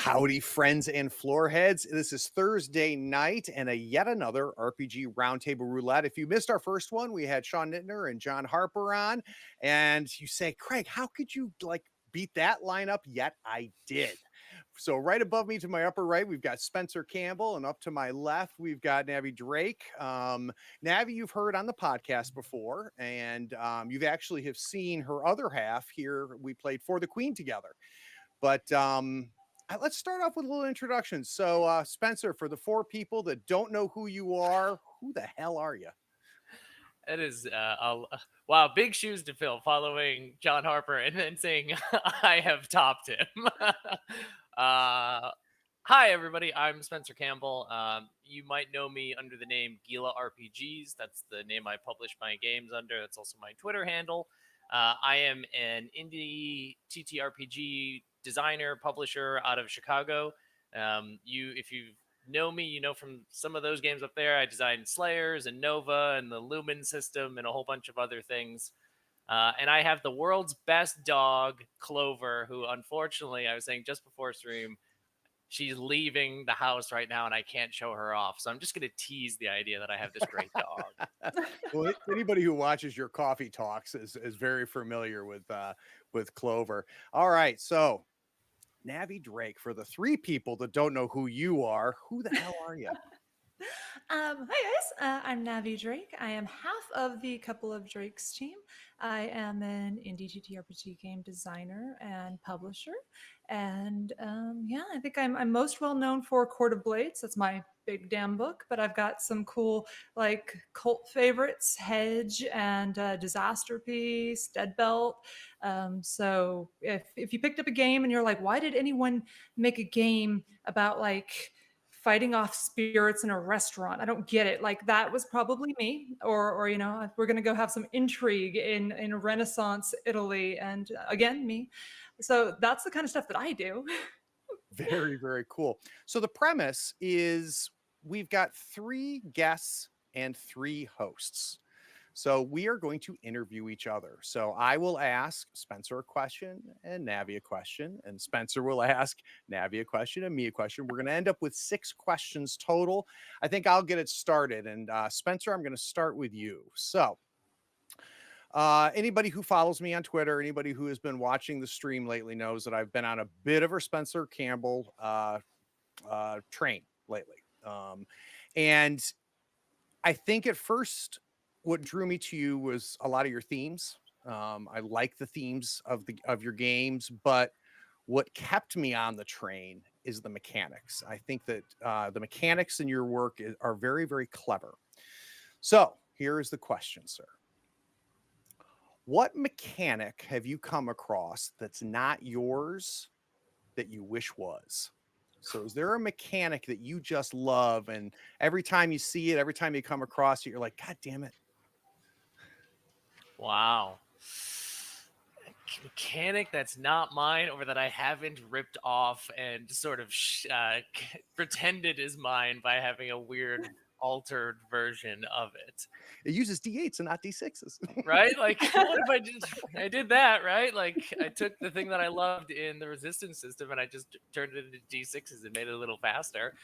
Howdy, friends and floorheads. This is Thursday night and a yet another RPG Roundtable Roulette. If you missed our first one, we had Sean Nittner and John Harper on, and you say, Craig, how could you beat that lineup? Yet I did. So right above me to my upper right, we've got Spencer Campbell, and up to my left, we've got Navi Drake. Navi, you've heard on the podcast before, and you've actually have seen her other half here. We played For the Queen together. But let's start off with a little introduction. So, Spencer, for the four people that don't know who you are, who the hell are you? It is wow, big shoes to fill following John Harper and then saying I have topped him. Hi everybody, I'm Spencer Campbell. You might know me under the name Gila RPGs. That's the name I publish my games under. That's also my Twitter handle. I am an indie TTRPG designer, publisher out of Chicago. If you know me, you know from some of those games up there, I designed Slayers and Nova and the Lumen system and a whole bunch of other things. And I have the world's best dog, Clover, who unfortunately, I was saying just before stream, she's leaving the house right now and I can't show her off. So I'm just going to tease the idea that I have this great dog. Well, anybody who watches your coffee talks is very familiar with Clover. All right, so Navi Drake, for the three people that don't know who you are, who the hell are you? Hi guys, I'm Navi Drake. I am half of the Couple of Drakes team. I am an indie TTRPG game designer and publisher, and I think I'm most well known for Court of Blades. That's my big damn book, but I've got some cool cult favorites, Hedge and Disaster Piece, Dead Belt. So if you picked up a game and you're like, why did anyone make a game about fighting off spirits in a restaurant? I don't get it. That was probably me, or we're gonna go have some intrigue in Renaissance Italy, and again me. So that's the kind of stuff that I do. Very, very cool. So the premise is we've got three guests and three hosts. So we are going to interview each other. So I will ask Spencer a question and Navi a question, and Spencer will ask Navi a question and me a question. We're going to end up with 6 questions total. I think I'll get it started. And Spencer, I'm going to start with you. So anybody who follows me on Twitter, anybody who has been watching the stream lately knows that I've been on a bit of a Spencer Campbell train lately. And I think at first, what drew me to you was a lot of your themes. I like the themes of your games, but what kept me on the train is the mechanics. I think that the mechanics in your work are very, very clever. So here is the question, sir. What mechanic have you come across that's not yours that you wish was? So is there a mechanic that you just love, and every time you see it, every time you come across it, you're like, God damn it. Wow. Mechanic that's not mine or that I haven't ripped off and sort of pretended is mine by having a weird altered version of it. It uses D8s and not D6s. Right? What if I did that, right? I took the thing that I loved in the resistance system and I just turned it into D6s and made it a little faster.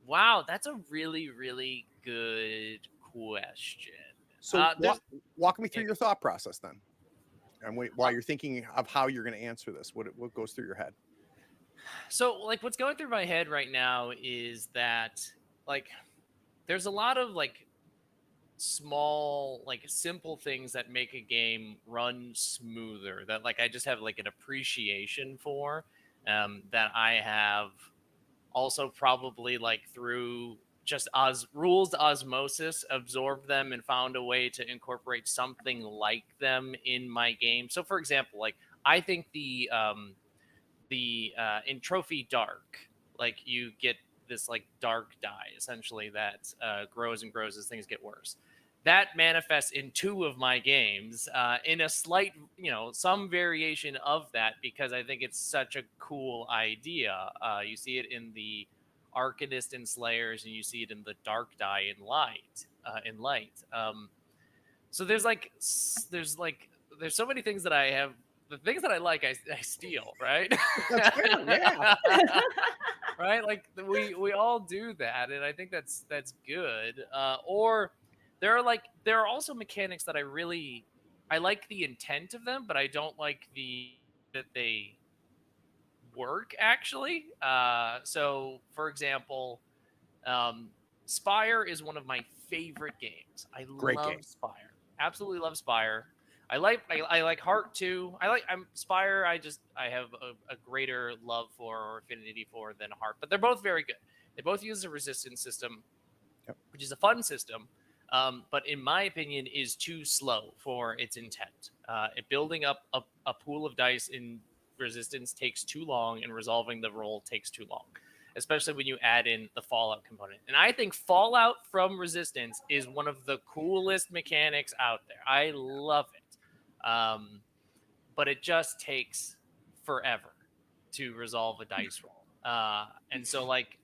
Wow, that's a really, really good question. So walk me through your thought process then. And while you're thinking of how you're going to answer this, what goes through your head? So what's going through my head right now is that there's a lot of small, simple things that make a game run smoother that I just have an appreciation for, that I have also probably through just rules osmosis absorbed them and found a way to incorporate something like them in my game. So for example, I think the in Trophy Dark, you get this dark die essentially that grows and grows as things get worse. That manifests in 2 of my games in a slight, some variation of that, because I think it's such a cool idea. You see it in the Arcanist and Slayers, and you see it in the Dark Die in Light. So there's so many things that I have the things that I like, I steal, right? That's fair. Yeah. Right? Like we all do that, and I think that's good. Or there are also mechanics that I like the intent of them, but I don't like the that they work actually. So for example, um, Spire is one of my favorite games. I Great game. love Spire. Absolutely love Spire. I like Heart too. I'm Spire. I have a greater love for or affinity for than Heart, but they're both very good. They both use a resistance system, Yep. which is a fun system, but in my opinion is too slow for its intent. Building up a pool of dice in resistance takes too long, and resolving the roll takes too long, especially when you add in the fallout component. And I think fallout from resistance is one of the coolest mechanics out there. I love it. But it just takes forever to resolve a dice roll. And so like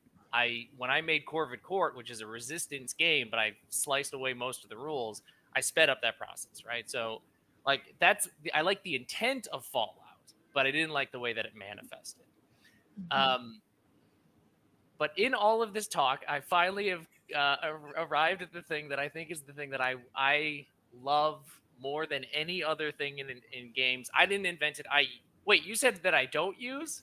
when I made Corvid Court, which is a resistance game, but I sliced away most of the rules, I sped up that process, right? So like I like the intent of Fallout, but I didn't like the way that it manifested. Um, but in all of this talk, I finally have arrived at the thing that I think is the thing that I love more than any other thing in games. I didn't invent it. Wait, you said that I don't use?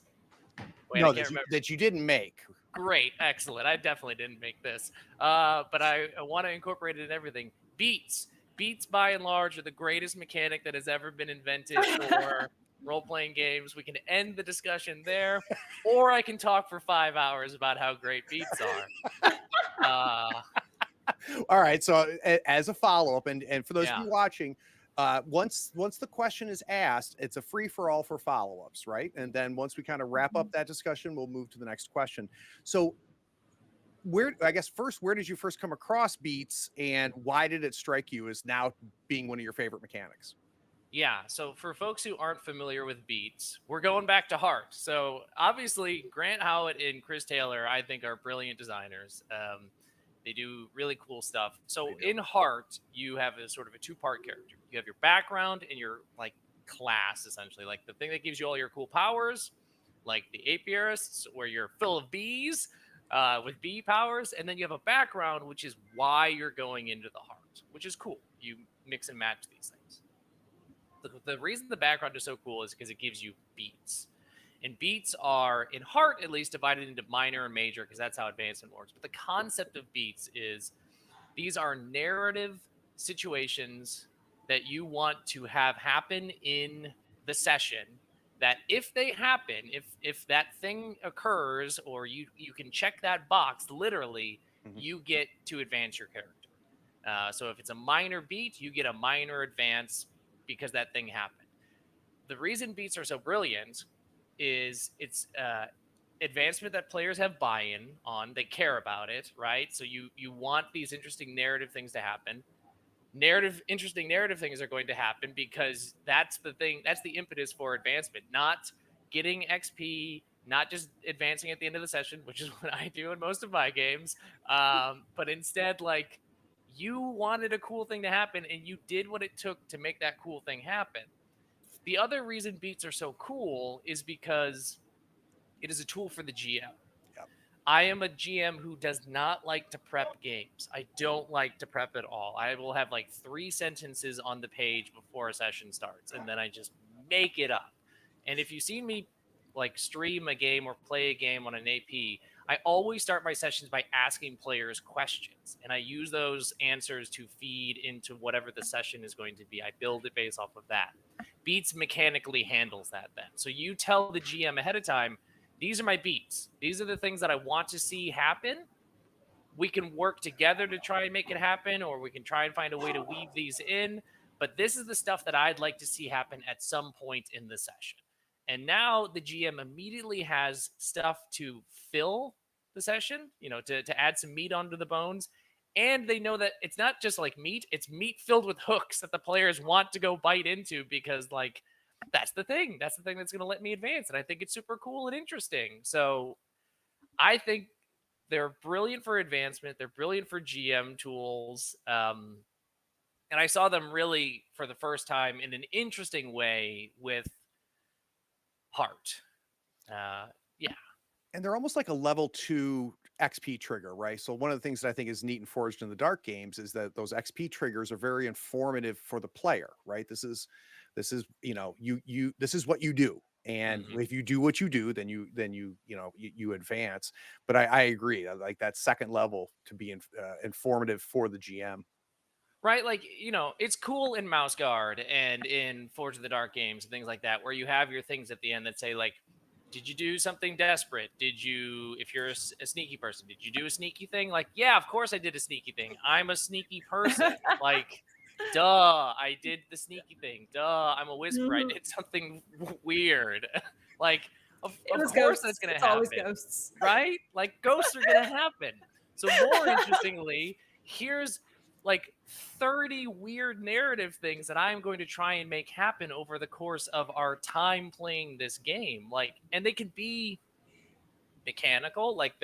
Wait, I No, can't remember. that you didn't make. Great, excellent. I definitely didn't make this, but I want to incorporate it in everything. Beats, by and large, are the greatest mechanic that has ever been invented for role-playing games. We can end the discussion there, or I can talk for 5 hours about how great beats are. All right. So as a follow-up, and for those of Yeah. you watching, once the question is asked, it's a free-for-all for follow-ups, right? And then once we kind of wrap up that discussion, we'll move to the next question. So I guess first, where did you first come across beats, and why did it strike you as now being one of your favorite mechanics? Yeah, so for folks who aren't familiar with beats, we're going back to Heart. So obviously, Grant Howitt and Chris Taylor, I think, are brilliant designers. They do really cool stuff. So in Heart, you have a sort of a two-part character. You have your background and your like class, essentially, like the thing that gives you all your cool powers, like the apiarists, where you're full of bees with bee powers, and then you have a background, which is why you're going into the Heart, which is cool. You mix and match these things. The reason the background is so cool is because it gives you beats. And beats are, in Heart at least, divided into minor and major because that's how advancement works. But the concept of beats is these are narrative situations that you want to have happen in the session, that if they happen, if that thing occurs, or you can check that box, literally, you get to advance your character. So if it's a minor beat, you get a minor advance because that thing happened. The reason beats are so brilliant is it's advancement that players have buy-in on. They care about it, right? So you want these interesting narrative things to happen. Interesting narrative things are going to happen because that's the thing. That's the impetus for advancement, not getting XP, not just advancing at the end of the session, which is what I do in most of my games. But instead, like, you wanted a cool thing to happen and you did what it took to make that cool thing happen. The other reason beats are so cool is because it is a tool for the GM. Yep. I am a GM who does not like to prep games. I don't like to prep at all. I will have like 3 sentences on the page before a session starts, and then I just make it up. And if you've seen me like stream a game or play a game on an AP, I always start my sessions by asking players questions, and I use those answers to feed into whatever the session is going to be. I build it based off of that. Beats mechanically handles that then. So you tell the GM ahead of time, these are my beats. These are the things that I want to see happen. We can work together to try and make it happen, or we can try and find a way to weave these in. But this is the stuff that I'd like to see happen at some point in the session. And now the GM immediately has stuff to fill the session, to add some meat onto the bones. And they know that it's not just like meat, it's meat filled with hooks that the players want to go bite into because, like, that's the thing. That's the thing that's going to let me advance. And I think it's super cool and interesting. So I think they're brilliant for advancement. They're brilliant for GM tools. And I saw them really for the first time in an interesting way with part. Yeah. And they're almost like a level 2 XP trigger, right? So one of the things that I think is neat and Forged in the Dark games is that those XP triggers are very informative for the player, right? This is this is what you do. And Mhm. if you do what you do, then you advance. But I agree. I like that second level to be informative for the GM. Right, like, it's cool in Mouse Guard and in Forge of the Dark games and things like that, where you have your things at the end that say, like, did you do something desperate? If you're a sneaky person, did you do a sneaky thing? Like, yeah, of course I did a sneaky thing. I'm a sneaky person. Like, duh, I did the sneaky thing. Duh, I'm a whisperer. I Mhm. did something weird. Like, It of was course that's ghosts. going to It's always happen, ghosts. right? Like, ghosts are going to happen. So, more interestingly, here's like 30 weird narrative things that I'm going to try and make happen over the course of our time playing this game. Like, and they can be mechanical. Like,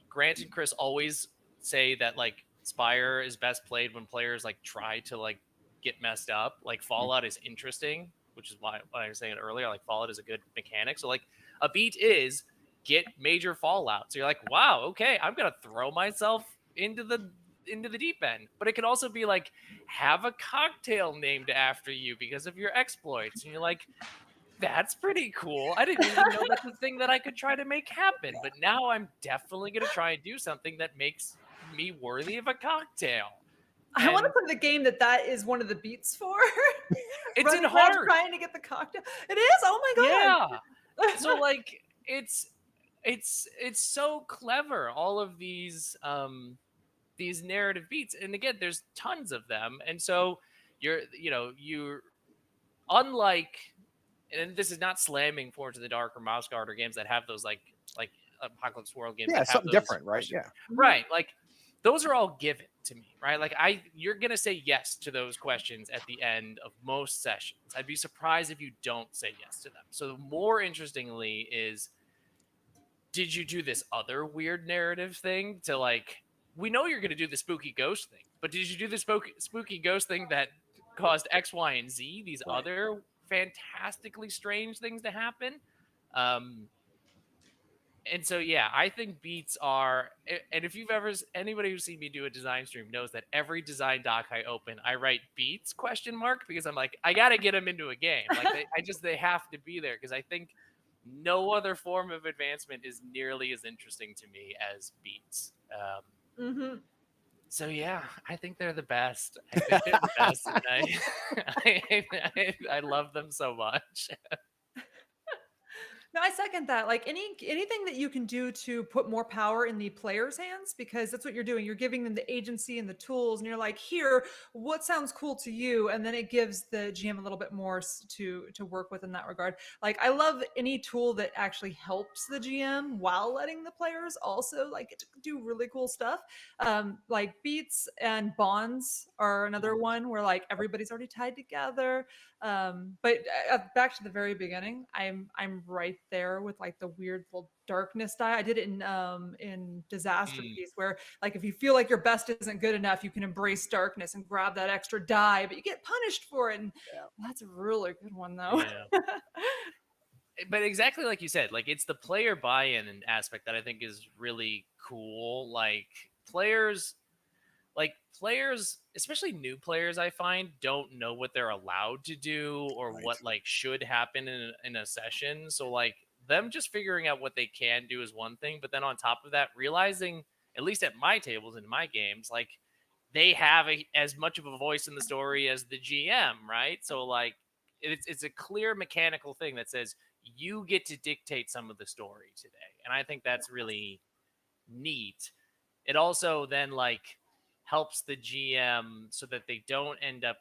Grant and Chris always say that like Spire is best played when players like try to like get messed up. Like Fallout is interesting, which is why I was saying it earlier. Like Fallout is a good mechanic. So like a beat is get major Fallout. So you're like, wow, okay, I'm gonna throw myself into the deep end. But it can also be like have a cocktail named after you because of your exploits, and you're like, that's pretty cool. I didn't even know that's a thing that I could try to make happen. But now I'm definitely going to try and do something that makes me worthy of a cocktail. I want to And put the game that is one of the beats for. it's in Running around heart. trying to get the cocktail. It is. Oh my Yeah. god. So like it's so clever, all of these narrative beats. And again, there's tons of them. And so you're unlike, and this is not slamming Forge of the Dark or Mouse Guard or games that have those like Apocalypse World games Yeah, that have something those different, right? questions. Yeah. Right. Like those are all given to me, right? Like you're gonna say yes to those questions at the end of most sessions. I'd be surprised if you don't say yes to them. So more interestingly is, did you do this other weird narrative thing to like, we know you're gonna do the spooky ghost thing, but did you do the spooky ghost thing that caused X, Y, and Z, these Right. other fantastically strange things to happen? And so, yeah, I think beats are, and if you've ever, anybody who's seen me do a design stream knows that every design doc I open, I write beats ? Because I'm like, I got to get them into a game. Like they have to be there because I think no other form of advancement is nearly as interesting to me as beats. Mm-hmm. So yeah, I think they're the best. I think they're the best, and I love them so much. No, I second that. Like anything that you can do to put more power in the player's hands, because that's what you're doing. You're giving them the agency and the tools, and you're like, here, what sounds cool to you? And then it gives the GM a little bit more to work with in that regard. Like I love any tool that actually helps the GM while letting the players also like get to do really cool stuff. Like beats and bonds are another one where like everybody's already tied together. But back to the very beginning, I'm right there with like the weird little darkness die. I did it in disaster piece where like if you feel like your best isn't good enough, you can embrace darkness and grab that extra die, but you get punished for it. And that's a really good one though. Yeah. But exactly like you said, like it's the player buy-in aspect that I think is really cool. Players, especially new players, I find don't know what they're allowed to do or Right. what like should happen in a session. So like them just figuring out what they can do is one thing, but then on top of that, realizing, at least at my tables in my games, like they have as much of a voice in the story as the GM, right? So like it's a clear mechanical thing that says you get to dictate some of the story today, and I think that's really neat. It also then like helps the GM so that they don't end up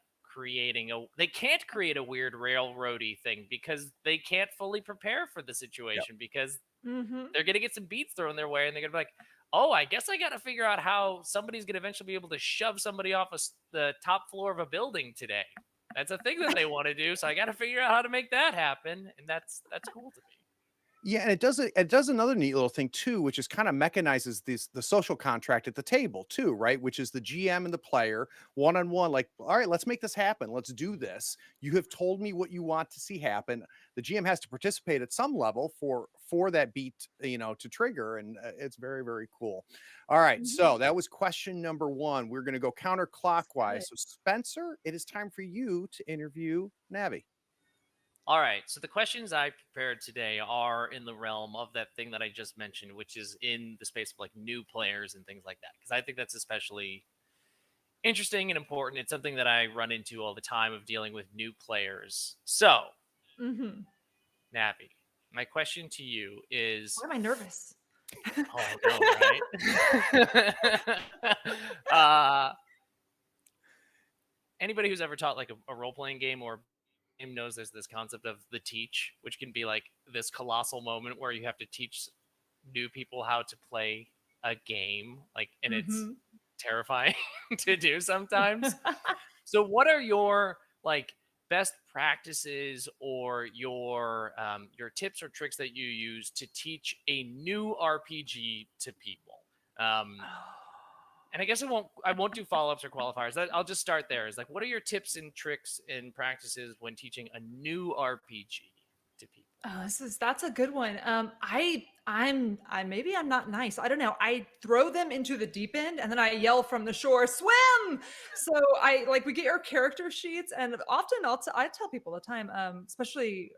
they can't create a weird railroady thing because they can't fully prepare for the situation because Mm-hmm. they're going to get some beats thrown their way and they're going to be like, oh, I guess I got to figure out how somebody's going to eventually be able to shove somebody off the top floor of a building today. That's a thing that they want to do. So I got to figure out how to make that happen. And that's cool to me. Yeah, and it does another neat little thing too, which is kind of mechanizes the social contract at the table too, right? Which is the GM and the player one on one, like, all right, let's make this happen. Let's do this. You have told me what you want to see happen. The GM has to participate at some level for that beat, to trigger, and it's very, very cool. All right, Mhm. so that was question number one. We're going to go counterclockwise. Good. So Spencer, it is time for you to interview Navi. All right. So the questions I prepared today are in the realm of that thing that I just mentioned, which is in the space of like new players and things like that. Because I think that's especially interesting and important. It's something that I run into all the time of dealing with new players. So, Mhm. Navi, my question to you is, Why am I nervous? oh no, right? uh, Anybody who's ever taught like a role playing game or game knows there's this concept of the teach, which can be like this colossal moment where you have to teach new people how to play a game, like, and it's Mhm. terrifying to do sometimes. So, what are your like best practices or your tips or tricks that you use to teach a new RPG to people? Um, and I guess I won't do follow ups or qualifiers. I'll just start there. Is like, what are your tips and tricks and practices when teaching a new RPG to people? Oh, that's a good one. I maybe I'm not nice. I don't know. I throw them into the deep end and then I yell from the shore, swim. So I like we get our character sheets, and often I tell people all the time, especially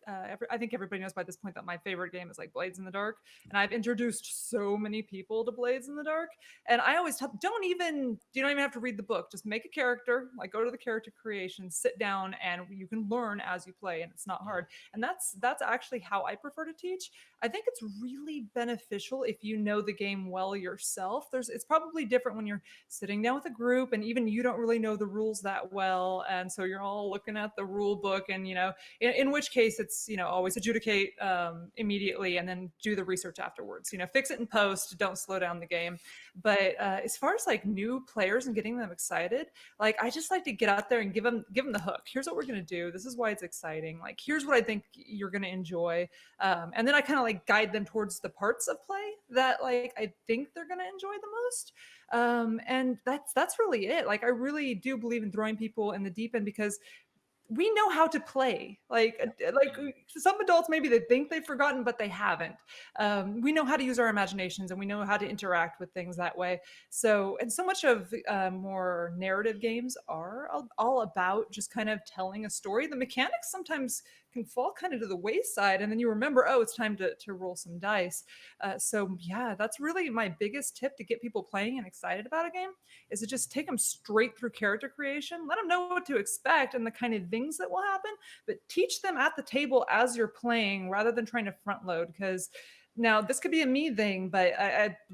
I think everybody knows by this point that my favorite game is like Blades in the Dark, and I've introduced so many people to Blades in the Dark. And I always tell, you don't even have to read the book. Just make a character, like go to the character creation, sit down, and you can learn as you play, and it's not hard. And that's actually how I prefer to teach. I think it's really beneficial if you know the game well yourself. It's probably different when you're sitting down with a group and even you don't really know the rules that well, and so you're all looking at the rule book, and in which case it's always adjudicate immediately and then do the research afterwards. Fix it in post, don't slow down the game. But as far as like new players and getting them excited, like I just like to get out there and give them the hook. Here's what we're gonna do. This is why it's exciting. Like here's what I think you're gonna enjoy, and then I kind of like guide them towards the parts of play that like I think they're gonna enjoy the most. And that's really it. Like I really do believe in throwing people in the deep end because we know how to play. Like some adults, maybe they think they've forgotten, but they haven't. We know how to use our imaginations, and we know how to interact with things that way. So, and so much of more narrative games are all about just kind of telling a story. The mechanics sometimes can fall kind of to the wayside, and then you remember, oh, it's time to roll some dice. So yeah, that's really my biggest tip to get people playing and excited about a game, is to just take them straight through character creation, let them know what to expect and the kind of things that will happen, but teach them at the table as you're playing rather than trying to front load. Because now this could be a me thing, but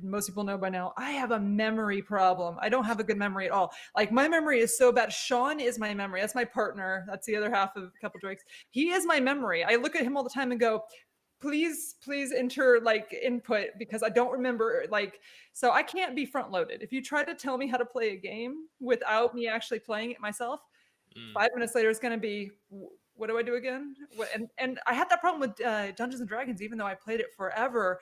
most people know by now I have a memory problem. I don't have a good memory at all. Like my memory is so bad. Sean is my memory. That's my partner. That's the other half of a couple drakes. He is my memory. I look at him all the time and go, please enter like input because I don't remember, like, so I can't be front loaded. If you try to tell me how to play a game without me actually playing it myself, Mm. 5 minutes later it's going to be, what do I do again? And I had that problem with Dungeons and Dragons. Even though I played it forever,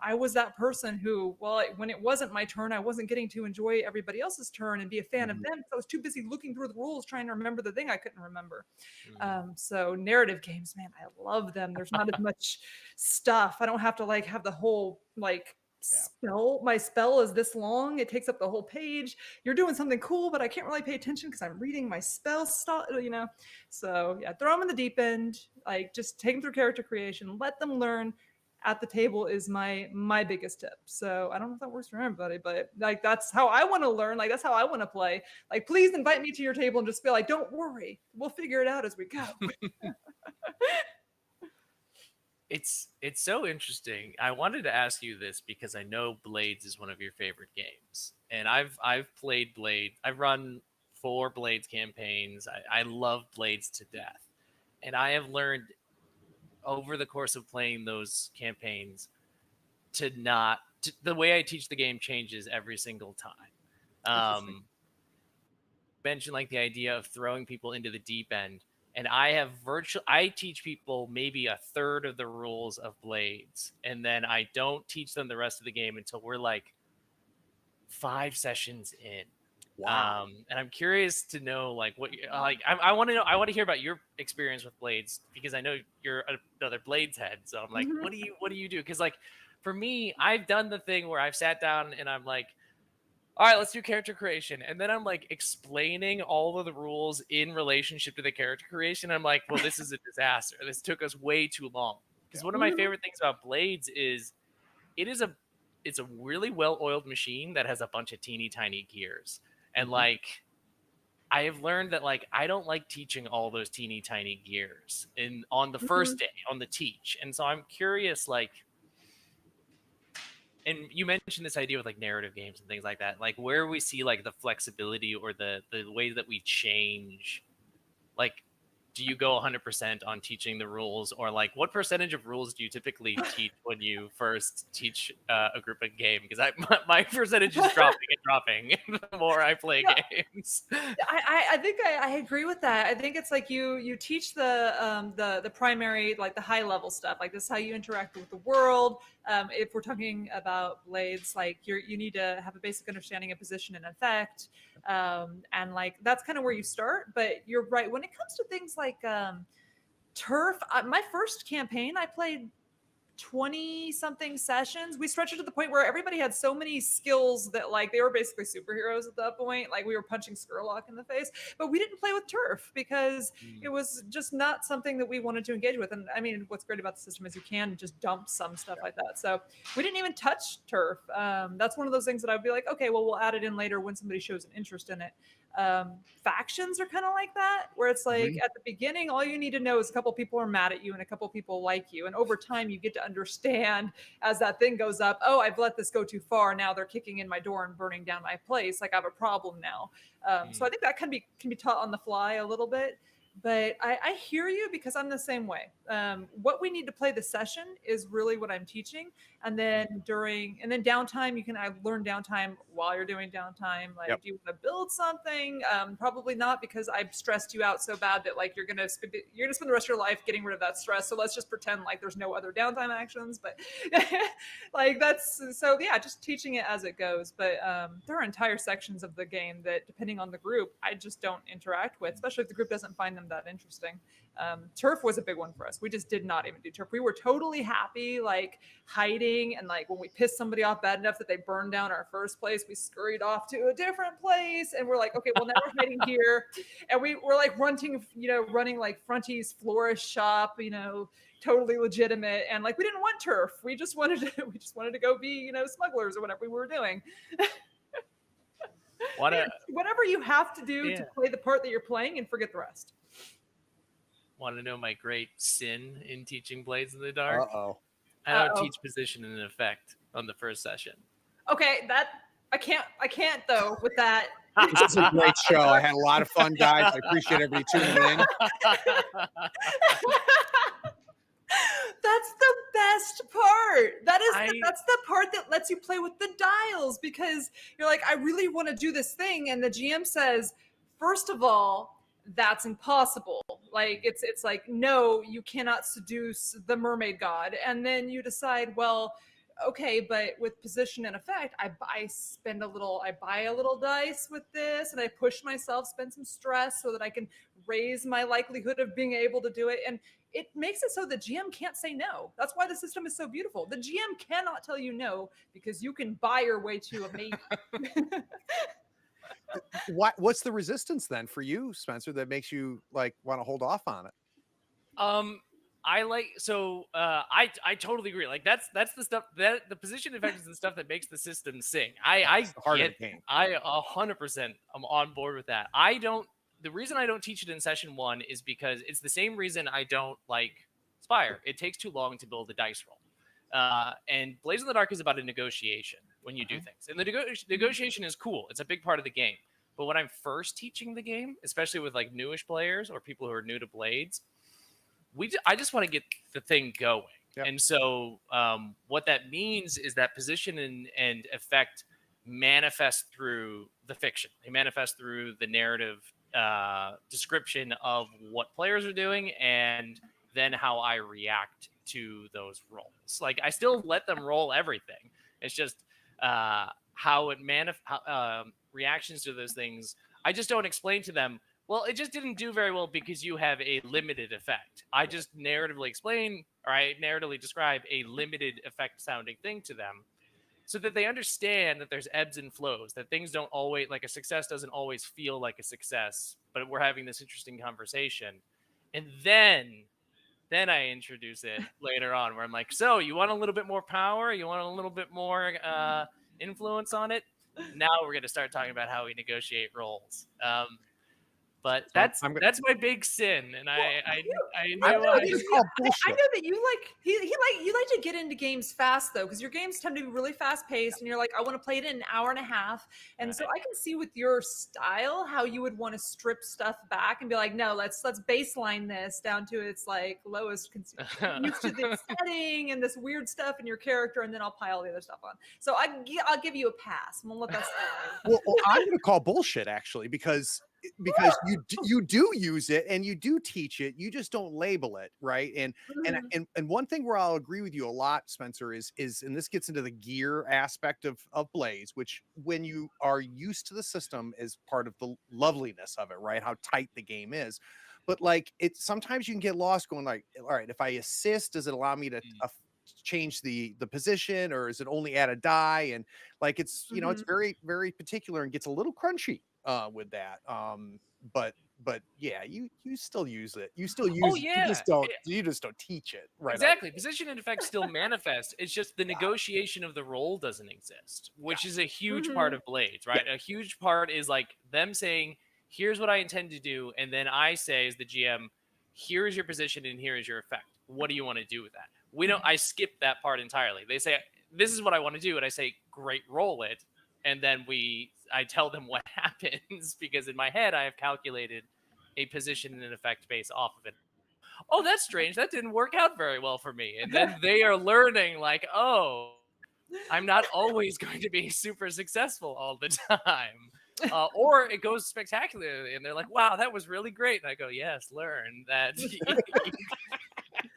I was that person who, well, when it wasn't my turn, I wasn't getting to enjoy everybody else's turn and be a fan of Mhm. them because I was too busy looking through the rules trying to remember the thing I couldn't remember. Mm. So narrative games, man, I love them. There's not as much stuff. I don't have to like have the whole like Yeah. my spell is this long, it takes up the whole page. You're doing something cool, but I can't really pay attention because I'm reading my spell stuff. So yeah, throw them in the deep end. Like just take them through character creation, let them learn at the table is my biggest tip. So I don't know if that works for everybody, but like that's how I want to learn. Like that's how I want to play. Like please invite me to your table and just be like, don't worry, we'll figure it out as we go. It's so interesting. I wanted to ask you this because I know Blades is one of your favorite games, and I've played Blade. I've run 4 Blades campaigns. I love Blades to death, and I have learned over the course of playing those campaigns the way I teach the game changes every single time. Interesting. Mentioned like the idea of throwing people into the deep end. and I teach people maybe a third of the rules of Blades, and then I don't teach them the rest of the game until we're like 5 sessions in. Wow. And I'm curious to know like what I want to know. I want to hear about your experience with Blades, because I know you're another Blades head. So I'm like, Mhm. what do you do? Because like for me, I've done the thing where I've sat down and I'm like, all right, let's do character creation, and then I'm like explaining all of the rules in relationship to the character creation. I'm like, well, this is a disaster. This took us way too long. Because one of my Mhm. favorite things about Blades is it is a it's a really well-oiled machine that has a bunch of teeny tiny gears. And Mhm. like I have learned that like I don't like teaching all those teeny tiny gears on the first Mhm. day on the teach. And so I'm curious, like, and you mentioned this idea with like narrative games and things like that, like where we see like the flexibility or the way that we change, like do you go 100% on teaching the rules, or like what percentage of rules do you typically teach when you first teach a group of game? Because my percentage is dropping and dropping the more I play Yeah, games. I think I agree with that. I think it's like you teach the primary, like the high level stuff. Like this is how you interact with the world. If we're talking about Blades, like you need to have a basic understanding of position and effect, and like that's kind of where you start. But you're right when it comes to things like turf. My first campaign, I played 20 something sessions. We stretched it to the point where everybody had so many skills that like they were basically superheroes at that point. Like we were punching Skurlock in the face, but we didn't play with turf because it was just not something that we wanted to engage with. And I mean, what's great about the system is you can just dump some stuff like that. So we didn't even touch turf. That's one of those things that I'd be like, okay, well, we'll add it in later when somebody shows an interest in it. Factions are kind of like that, where it's like Mhm. at the beginning, all you need to know is a couple people are mad at you and a couple people like you. And over time, you get to understand as that thing goes up, oh, I've let this go too far. Now they're kicking in my door and burning down my place. Like I have a problem now. So I think that can be taught on the fly a little bit. But I hear you because I'm the same way. What we need to play the session is really what I'm teaching, and then downtime, you can I learn downtime while you're doing downtime. Yep. Like, do you want to build something? Probably not, because I've stressed you out so bad that like you're gonna spend the rest of your life getting rid of that stress. So let's just pretend like there's no other downtime actions. But like that's so yeah, just teaching it as it goes. But there are entire sections of the game that, depending on the group, I just don't interact with, especially if the group doesn't find them that interesting. Turf was a big one for us. We just did not even do turf. We were totally happy, like hiding, and like when we pissed somebody off bad enough that they burned down our first place, we scurried off to a different place, and we're like, okay, well now we're hiding here, and we were like running like Fronty's florist shop, totally legitimate, and like we didn't want turf. We just wanted to go be smugglers or whatever we were doing. Whatever you have to do to play the part that you're playing and forget the rest. Want to know my great sin in teaching Blades in the Dark? Uh-oh. I don't teach position and effect on the first session. Okay, that I can't though with that. This is a great show. I had a lot of fun, guys. I appreciate everybody tuning in. That's the best part. That's the part that lets you play with the dials, because you're like, I really want to do this thing, and the GM says, first of all, that's impossible. Like it's like, no, you cannot seduce the mermaid god. And then you decide, well, okay, but with position and effect, I buy a little dice with this, and I push myself, spend some stress so that I can raise my likelihood of being able to do it. And it makes it so the GM can't say no. That's why the system is so beautiful. The GM cannot tell you no, because you can buy your way to a maybe. What's the resistance then for you, Spencer, that makes you like want to hold off on it? I totally agree. Like that's the stuff that the position effect is the stuff that makes the system sing. I the heart of get the game. I 100% I'm on board with that. The reason I don't teach it in session 1 is because it's the same reason I don't like Spire. It takes too long to build a dice roll. And Blaze in the Dark is about a negotiation when you do things. And the negotiation is cool. It's a big part of the game. But when I'm first teaching the game, especially with like newish players or people who are new to Blades, I just want to get the thing going. Yep. And so what that means is that position and effect manifest through the fiction. They manifest through the narrative description of what players are doing and then how I react to those rolls. Like I still let them roll everything. It's just how it reactions to those things. I just don't explain to them, well, it just didn't do very well because you have a limited effect. I just narratively explain, or I narratively describe a limited effect sounding thing to them so that they understand that there's ebbs and flows, that things don't always, like a success doesn't always feel like a success, but we're having this interesting conversation. And then I introduce it later on where I'm like, so you want a little bit more power? You want a little bit more influence on it? Now we're going to start talking about how we negotiate roles. But So that's my big sin, and I knew I know I that you you like to get into games fast though, because your games tend to be really fast paced, and you're like, I want to play it in an hour and a half, and so I can see with your style how you would want to strip stuff back and be like, no, let's baseline this down to its like lowest used to this setting and this weird stuff in your character, and then I'll pile the other stuff on. So I'll give you a pass. I'm gonna let that slide. Well, I'm going to call bullshit actually because you do use it and you do teach it, you just don't label it, right? And one thing where I'll agree with you a lot, Spencer, is and this gets into the gear aspect of Blaze, which when you are used to the system is part of the loveliness of it, right? How tight the game is. But like it's sometimes you can get lost going like, all right, if I assist, does it allow me to change the position, or is it only add a die? And like it's it's very, very particular and gets a little crunchy with that. But yeah, you still use it. You still use it. You just don't teach it. Right. Exactly. Position and effect still manifest. It's just the negotiation of the role doesn't exist, which is a huge part of Blades, right? A huge part is like them saying, here's what I intend to do, and then I say as the GM, here is your position and here is your effect. What do you want to do with that? I skip that part entirely. They say, this is what I want to do, and I say, great, roll it. And then I tell them what happens because in my head I have calculated a position and an effect base off of it. Oh, that's strange. That didn't work out very well for me. And then they are learning like, oh, I'm not always going to be super successful all the time. Or it goes spectacularly and they're like, wow, that was really great. And I go, yes, learn that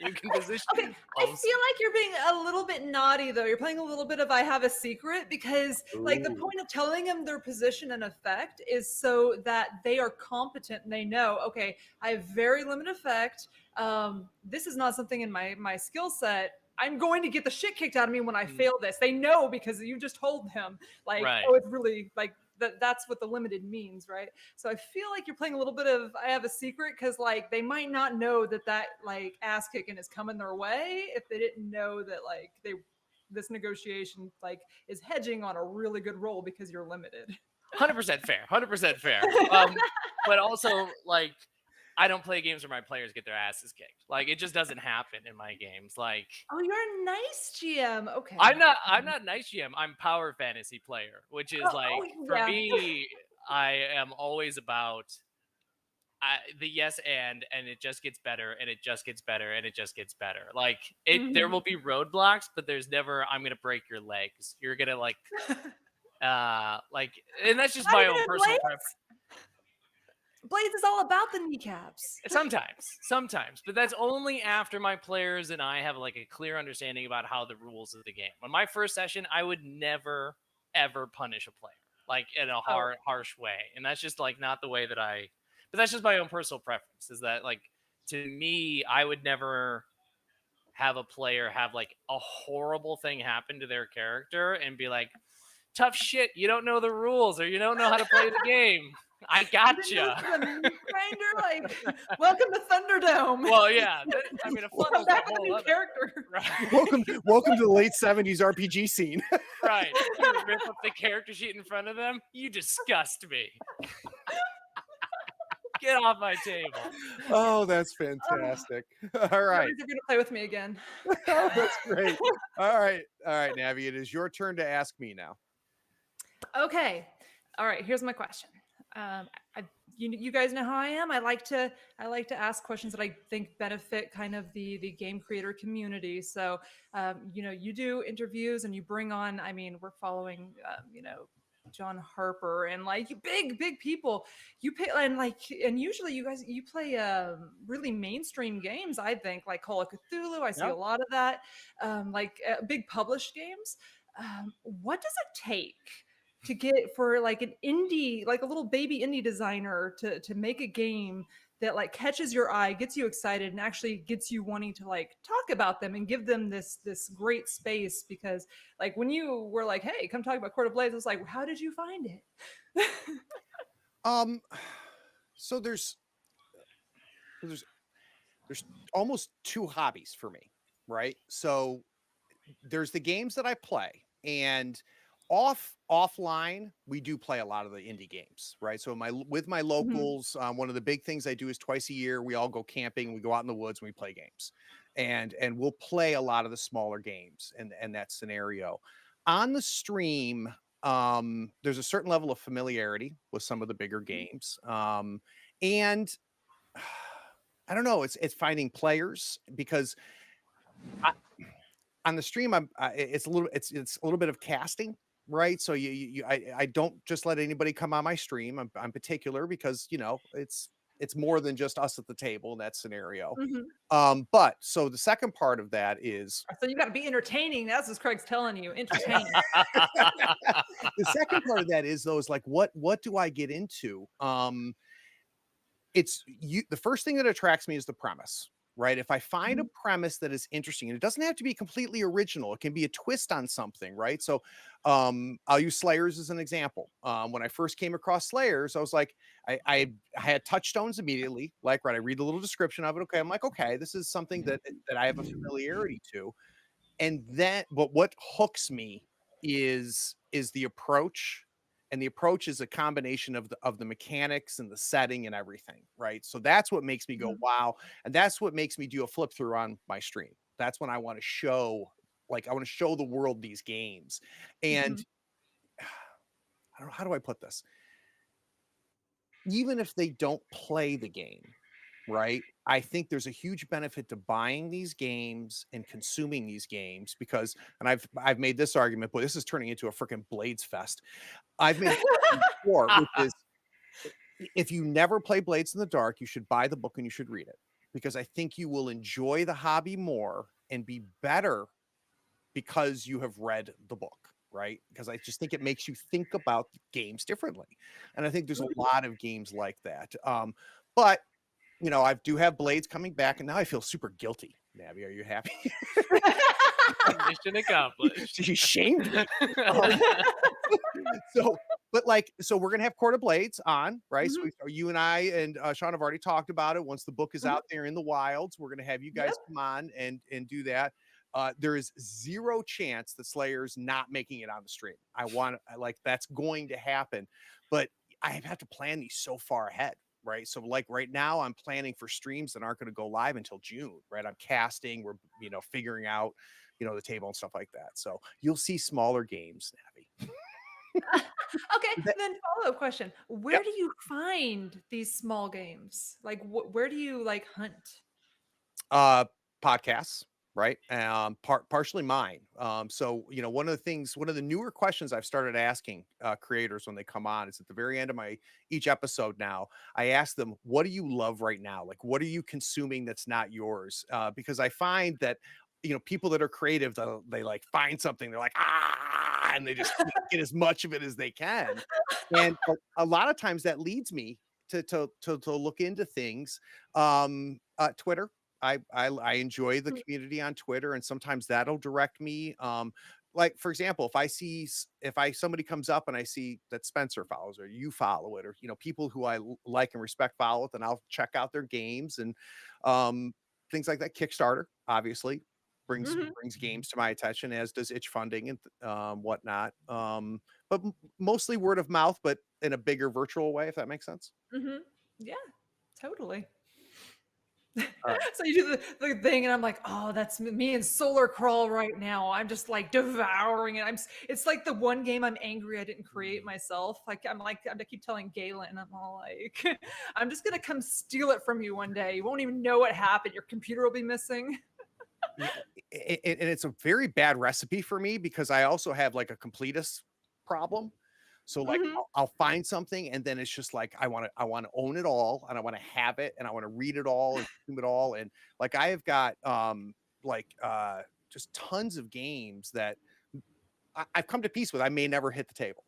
you can position. Okay, I feel like you're being a little bit naughty though. You're playing a little bit of I have a secret because like the point of telling them their position and effect is so that they are competent and they know, okay, I have very limited effect. This is not something in my skill set. I'm going to get the shit kicked out of me when I fail this. They know because you just told them like, oh, it's really like that's what the limited means, right? So I feel like you're playing a little bit of I have a secret because like they might not know that like ass kicking is coming their way if they didn't know that like this negotiation like is hedging on a really good roll because you're limited. 100% fair. 100% fair. But also like I don't play games where my players get their asses kicked. Like it just doesn't happen in my games. Like, oh, you're a nice GM. Okay. I'm not nice GM. I'm power fantasy player, which is for me, I am always about the yes and it just gets better and it just gets better and it just gets better. Like there will be roadblocks, but there's never I'm gonna break your legs. You're gonna like and that's just my own personal preference. Blades is all about the kneecaps. Sometimes, but that's only after my players and I have like a clear understanding about how the rules of the game. On my first session, I would never ever punish a player like in a harsh way, and that's just like not the way that but that's just my own personal preference. Is that like to me, I would never have a player have like a horrible thing happen to their character and be like, tough shit, you don't know the rules or you don't know how to play the game. I gotcha. Grinder, like, welcome to Thunderdome. Well, yeah. I mean, a funnel's a whole other character. Right. Welcome to the late 70s RPG scene. Right. You rip up the character sheet in front of them. You disgust me. Get off my table. Oh, that's fantastic. All right. You're going to play with me again. Oh, that's great. All right, Navi, it is your turn to ask me now. Okay. All right. Here's my question. You guys know how I am. I like to ask questions that I think benefit kind of the game creator community. So, you do interviews and you bring on. I mean, we're following John Harper and like big people. You play and usually you play really mainstream games. I think like Call of Cthulhu. I see Yeah. a lot of that. Big published games. What does it take to get for like an indie, like a little baby indie designer to make a game that like catches your eye, gets you excited, and actually gets you wanting to like talk about them and give them this great space? Because like when you were like, hey, come talk about Court of Blades, I was like, how did you find it? Um, so there's almost two hobbies for me, right? So there's the games that I play, and offline we do play a lot of the indie games, right? So with my Mhm. locals, one of the big things I do is twice a year we all go camping, we go out in the woods and we play games, and we'll play a lot of the smaller games and that scenario on the stream. There's a certain level of familiarity with some of the bigger games, and I don't know, it's finding players because on the stream, it's a little bit of casting, right? So I don't just let anybody come on my stream. I'm particular because it's more than just us at the table in that scenario. Mhm. But so the second part of that is So you got to be entertaining. That's what Craig's telling you. Entertain. the second part of that is though is like what do I get into? It's you the first thing that attracts me is the premise, right? If I find a Mhm. premise that is interesting, and it doesn't have to be completely original, it can be a twist on something, right? So I'll use Slayers as an example. When I first came across Slayers, I was like, I had touchstones immediately, like right, I read the little description of it. Okay, I'm like, okay, this is something that I have a familiarity to. And then but what hooks me is the approach, and the approach is a combination of the mechanics and the setting and everything, right? So that's what makes me go Mhm. wow, and that's what makes me do a flip through on my stream. That's when I want to show, like I want to show the world these games. And Mhm. I don't know, how do I put this, even if they don't play the game, right? I think there's a huge benefit to buying these games and consuming these games because, and I've made this argument, but this is turning into a freaking Blades fest. I've made this argument before, which is if you never play Blades in the Dark, you should buy the book and you should read it because I think you will enjoy the hobby more and be better because you have read the book, right? Because I just think it makes you think about games differently. And I think there's a lot of games like that. But I do have Blades coming back, and now I feel super guilty. Navi, are you happy? Mission accomplished. She shamed me. Um, so, but like, so we're gonna have Court of Blades on, right? So Mhm. you and I and Sean have already talked about it. Once the book is Mhm. out there in the wilds, we're gonna have you guys Yep. come on and do that. There is zero chance that Slayer's not making it on the stream. Like that's going to happen, but I have to plan these so far ahead, right? So like right now, I'm planning for streams that aren't going to go live until June, right? I'm casting, we're figuring out the table and stuff like that. So you'll see smaller games, Navi. Okay, That- then follow-up question. Yep. Where do you find these small games? Like, where do you like hunt? Uh, Podcasts, right? Partially mine. So one of the newer questions I've started asking creators when they come on is at the very end of my each episode. Now I ask them, "What do you love right now? Like, what are you consuming that's not yours?" Because I find that people that are creative, they like find something, they're like and they just get as much of it as they can, and a lot of times that leads me to look into things. Twitter. I enjoy the community on Twitter, and sometimes that'll direct me. Like for example, if somebody comes up and I see that Spencer follows or you follow it, or people who I like and respect follow it, then I'll check out their games and um, things like that. Kickstarter obviously brings Mhm. brings games to my attention, as does itch funding and whatnot. But mostly word of mouth, but in a bigger virtual way, if that makes sense. Mhm. Yeah, totally. All right. So you do the thing, and I'm like, oh, that's me in Solar Crawl right now. I'm just like devouring it. It's like the one game I'm angry I didn't create myself. Like I keep telling Galen, and I'm all like, I'm just gonna come steal it from you one day. You won't even know what happened. Your computer will be missing. Yeah, and it's a very bad recipe for me because I also have like a completist problem. So like Mhm. I'll find something and then it's just like I want to own it all and I want to have it and I want to read it all and consume it all. And like I have got like just tons of games that I've come to peace with. I may never hit the table,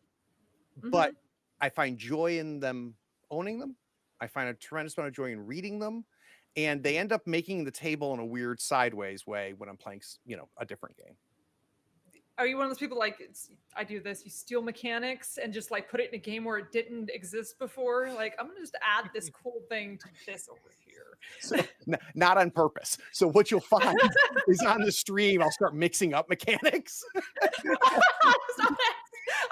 but Mhm. I find joy in them owning them. I find a tremendous amount of joy in reading them. And they end up making the table in a weird sideways way when I'm playing, a different game. Are you one of those people like I do this? You steal mechanics and just like put it in a game where it didn't exist before. Like I'm gonna just add this cool thing to this over here. So not on purpose. So what you'll find is on the stream, I'll start mixing up mechanics. I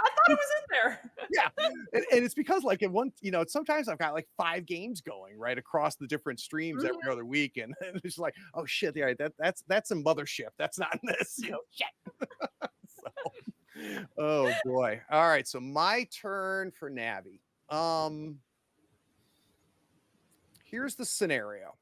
thought it was in there. Yeah, and it's because like in one, sometimes I've got like 5 games going right across the different streams every other week, and it's like, oh shit, yeah, that's a mothership. That's not in this, shit. So, oh boy. All right, so my turn for Navi. Here's the scenario.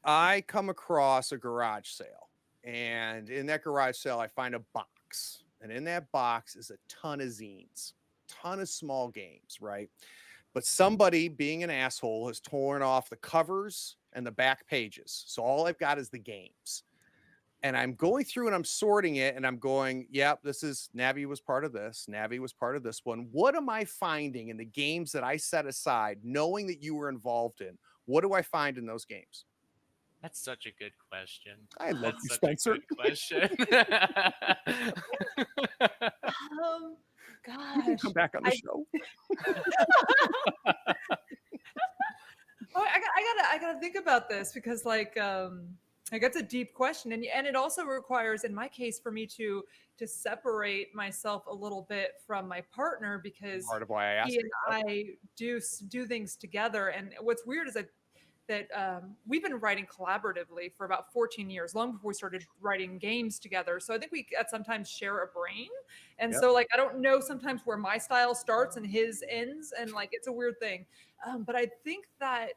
I come across a garage sale, and in that garage sale, I find a box, and in that box is a ton of zines, ton of small games, right? But somebody, being an asshole, has torn off the covers and the back pages. So all I've got is the games. And I'm going through and I'm sorting it and I'm going, yep, this is Navi was part of this. Navi was part of this one. What am I finding in the games that I set aside, knowing that you were involved in? What do I find in those games? That's such a good question. I love That's you, such Spencer. a good question. Um, You can come gosh, back on the I show. oh, I gotta think about this because like that's a deep question, and it also requires, in my case, for me to separate myself a little bit from my partner because Part of why I he asked and I do things together. And what's weird is that we've been writing collaboratively for about 14 years, long before we started writing games together. So I think we at sometimes share a brain. And Yep. so like I don't know sometimes where my style starts and his ends, and like it's a weird thing. But I think that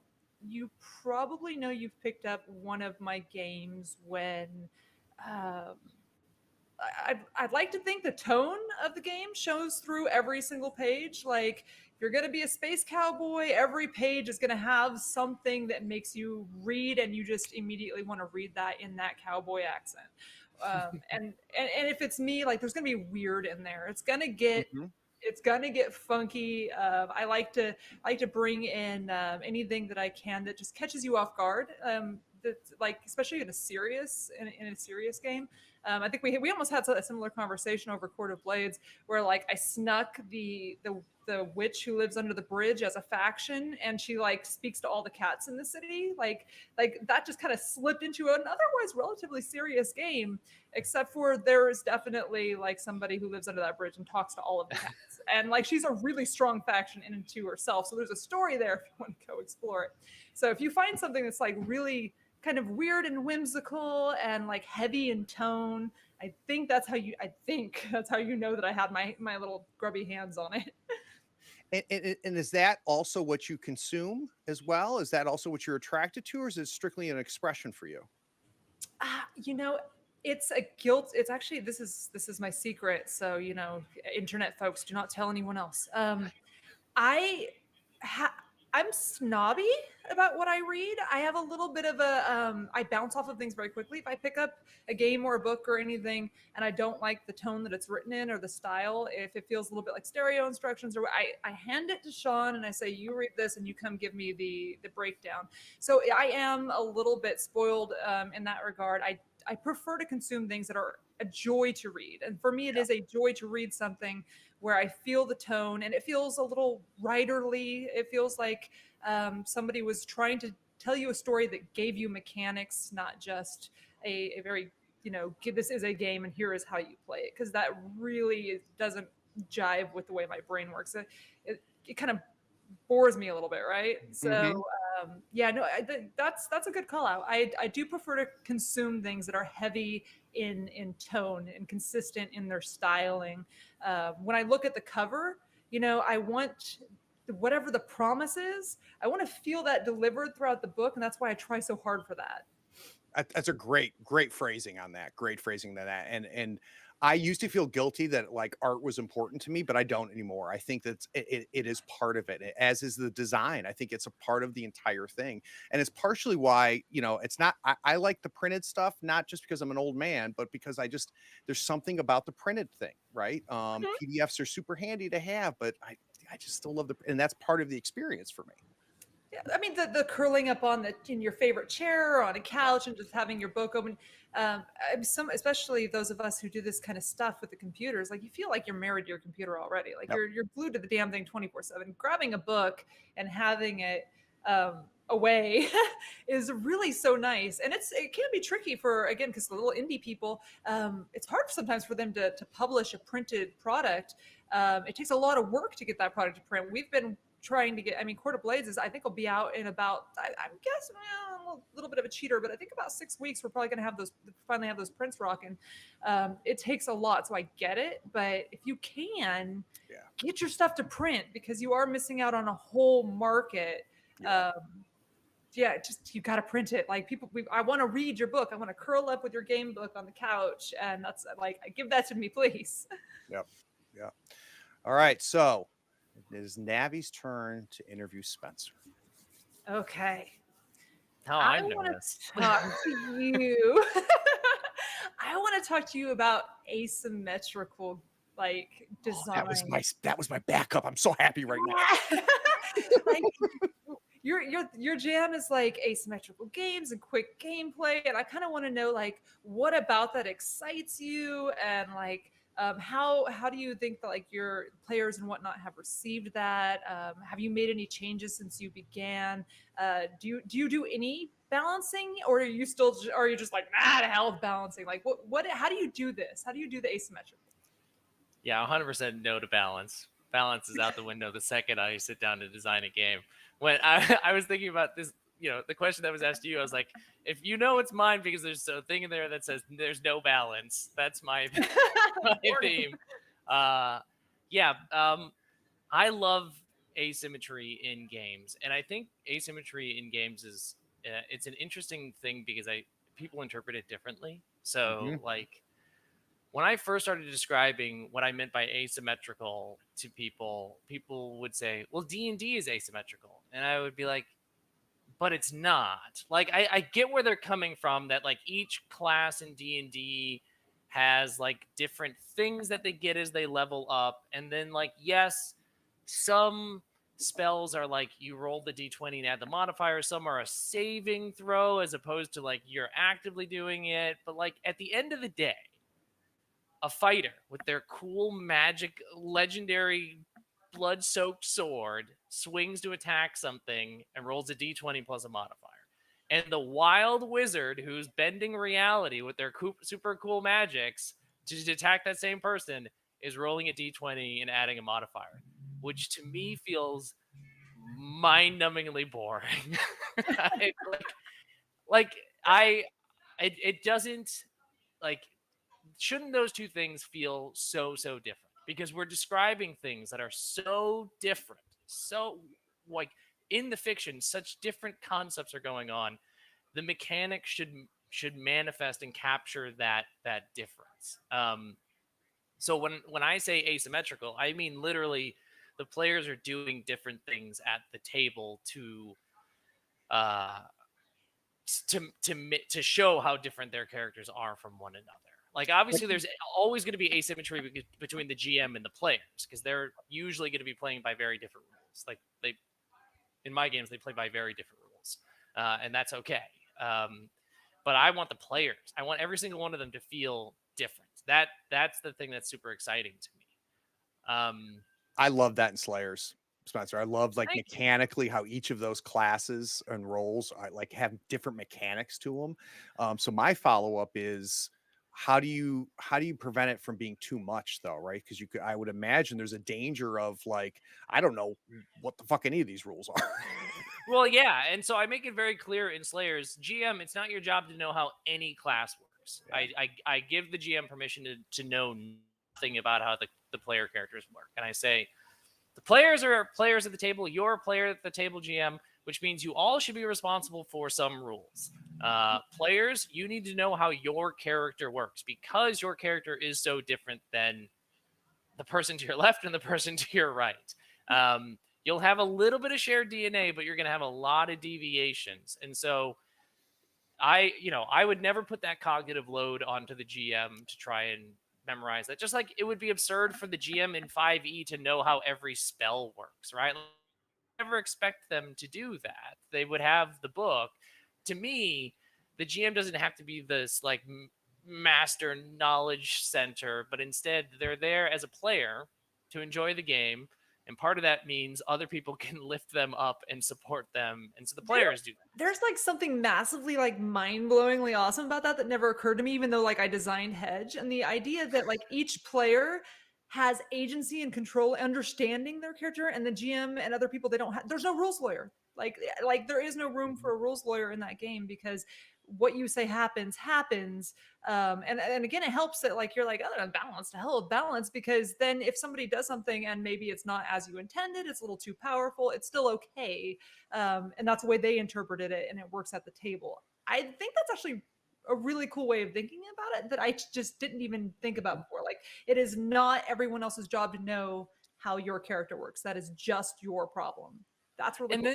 you probably know you've picked up one of my games when um, I'd like to think the tone of the game shows through every single page. Like, if you're going to be a space cowboy, every page is going to have something that makes you read, and you just immediately want to read that in that cowboy accent. And if it's me, like, there's going to be weird in there. Mhm. It's gonna get funky. I like to bring in anything that I can that just catches you off guard. That's like, especially in a serious game. I think we almost had a similar conversation over Court of Blades, where like I snuck the witch who lives under the bridge as a faction, and she like speaks to all the cats in the city. Like that just kind of slipped into an otherwise relatively serious game, except for there is definitely like somebody who lives under that bridge and talks to all of the cats, and like she's a really strong faction in and to herself. So there's a story there if you want to go explore it. So if you find something that's like really kind of weird and whimsical and like heavy in tone, I think that's how you know that I had my little grubby hands on it. And is that also what you consume as well? Is that also what you're attracted to, or is it strictly an expression for you? You know, it's a guilt. It's actually this is my secret. So internet folks, do not tell anyone else. I ha- I'm snobby about what I read. I have a little bit of I bounce off of things very quickly. If I pick up a game or a book or anything and I don't like the tone that it's written in or the style, if it feels a little bit like stereo instructions, or I hand it to Sean and I say, you read this and you come give me the breakdown. So I am a little bit spoiled in that regard. I prefer to consume things that are a joy to read. And for me, it is a joy to read something where I feel the tone and it feels a little writerly. It feels like somebody was trying to tell you a story that gave you mechanics, not just a very, this is a game and here is how you play it. Because that really doesn't jive with the way my brain works. It kind of bores me a little bit, right? So Mhm. yeah, no, that's a good call out. I do prefer to consume things that are heavy in tone and consistent in their styling. When I look at the cover, I want whatever the promise is. I want to feel that delivered throughout the book, and that's why I try so hard for that. That's a great phrasing on that. Great phrasing on that. And I used to feel guilty that like art was important to me, but I don't anymore. I think that it is part of it, as is the design. I think it's a part of the entire thing. And it's partially why, it's not, I like the printed stuff, not just because I'm an old man, but because there's something about the printed thing, right? Mhm. PDFs are super handy to have, but I just still love and that's part of the experience for me. Yeah, I mean the curling up in your favorite chair or on a couch and just having your book open. Especially those of us who do this kind of stuff with the computers, like you feel like you're married to your computer already. Like Yep. you're glued to the damn thing 24/7. Grabbing a book and having it away is really so nice, and it can be tricky for, again, because the little indie people, it's hard sometimes for them to publish a printed product. It takes a lot of work to get that product to print. We've been trying to get, I mean, Court of Blades is, I think, will be out in about, I'm guessing, a little bit of a cheater, but I think about 6 weeks we're probably going to have finally have those prints rocking. It takes a lot, so I get it, but if you can, Yeah. get your stuff to print, because you are missing out on a whole market. Yeah. Just you got to print it. Like I want to read your book. I want to curl up with your game book on the couch, and that's like, give that to me, please. Yep. Yeah. All right. So it is Navi's turn to interview Spencer. Okay. How I I'm want nervous. to talk to you. I want to talk to you about asymmetrical design. That was my backup. I'm so happy right now. Like your jam is like asymmetrical games and quick gameplay, and I kind of want to know, like, what about that excites you, and like how do you think that like your players and whatnot have received that? Have you made any changes since you began? Do you do any balancing, or are you just like, to hell with balancing? Like what how do you do this? How do you do the asymmetrical? Yeah, 100% no to balance. Balance is out the window the second I sit down to design a game. When I was thinking about this, the question that was asked to you, I was like, if you know it's mine, because there's a thing in there that says there's no balance. That's my theme. I love asymmetry in games, and I think asymmetry in games is it's an interesting thing because people interpret it differently. So like, when I first started describing what I meant by asymmetrical to people, people would say, well, D&D is asymmetrical. And I would be like, but it's not. Like, I get where they're coming from, that like each class in D&D has like different things that they get as they level up. And then like, yes, some spells are like you roll the D20 and add the modifier. Some are a saving throw as opposed to like you're actively doing it. But like at the end of the day, a fighter with their cool magic legendary blood-soaked sword swings to attack something and rolls a d20 plus a modifier. And the wild wizard who's bending reality with their super cool magics to attack that same person is rolling a d20 and adding a modifier, which to me feels mind-numbingly boring. It doesn't, like, shouldn't those two things feel so different? Because we're describing things that are so different. So like in the fiction, such different concepts are going on. The mechanics should manifest and capture that difference. So when I say asymmetrical, I mean literally the players are doing different things at the table to show how different their characters are from one another. Like, obviously, there's always going to be asymmetry between the GM and the players, because they're usually going to be playing by very different rules. Like, in my games, they play by very different rules, and that's okay. But I want the players. I want every single one of them to feel different. That's the thing that's super exciting to me. I love that in Slayers, Spencer. I love like mechanically how each of those classes and roles like have different mechanics to them. So my follow-up is, how do you prevent it from being too much though, right? Because I would imagine there's a danger of like, I don't know what the fuck any of these rules are. Well, yeah, and so I make it very clear in Slayers, GM, it's not your job to know how any class works. Yeah. I give the GM permission to know nothing about how the player characters work. And I say, the players are players at the table, you're a player at the table, GM, which means you all should be responsible for some rules. Players, you need to know how your character works because your character is so different than the person to your left and the person to your right. You'll have a little bit of shared DNA, but you're going to have a lot of deviations. And so I would never put that cognitive load onto the GM to try and memorize that. Just like it would be absurd for the GM in 5e to know how every spell works, right? Never expect them to do that. They would have the book. To me, the GM doesn't have to be this like master knowledge center, but instead they're there as a player to enjoy the game. And part of that means other people can lift them up and support them. And so the players do that. There's like something massively like mind-blowingly awesome about that never occurred to me, even though like I designed Hedge. And the idea that like each player has agency and control, understanding their character, and the GM and other people, they don't have, there's no rules lawyer. Like there is no room for a rules lawyer in that game, because what you say happens. And again, it helps that like you're like, oh, balance, to hell with balance, because then if somebody does something and maybe it's not as you intended, it's a little too powerful, it's still okay. And that's the way they interpreted it, and it works at the table. I think that's actually a really cool way of thinking about it that I just didn't even think about before. Like, it is not everyone else's job to know how your character works. That is just your problem. That's really And cool.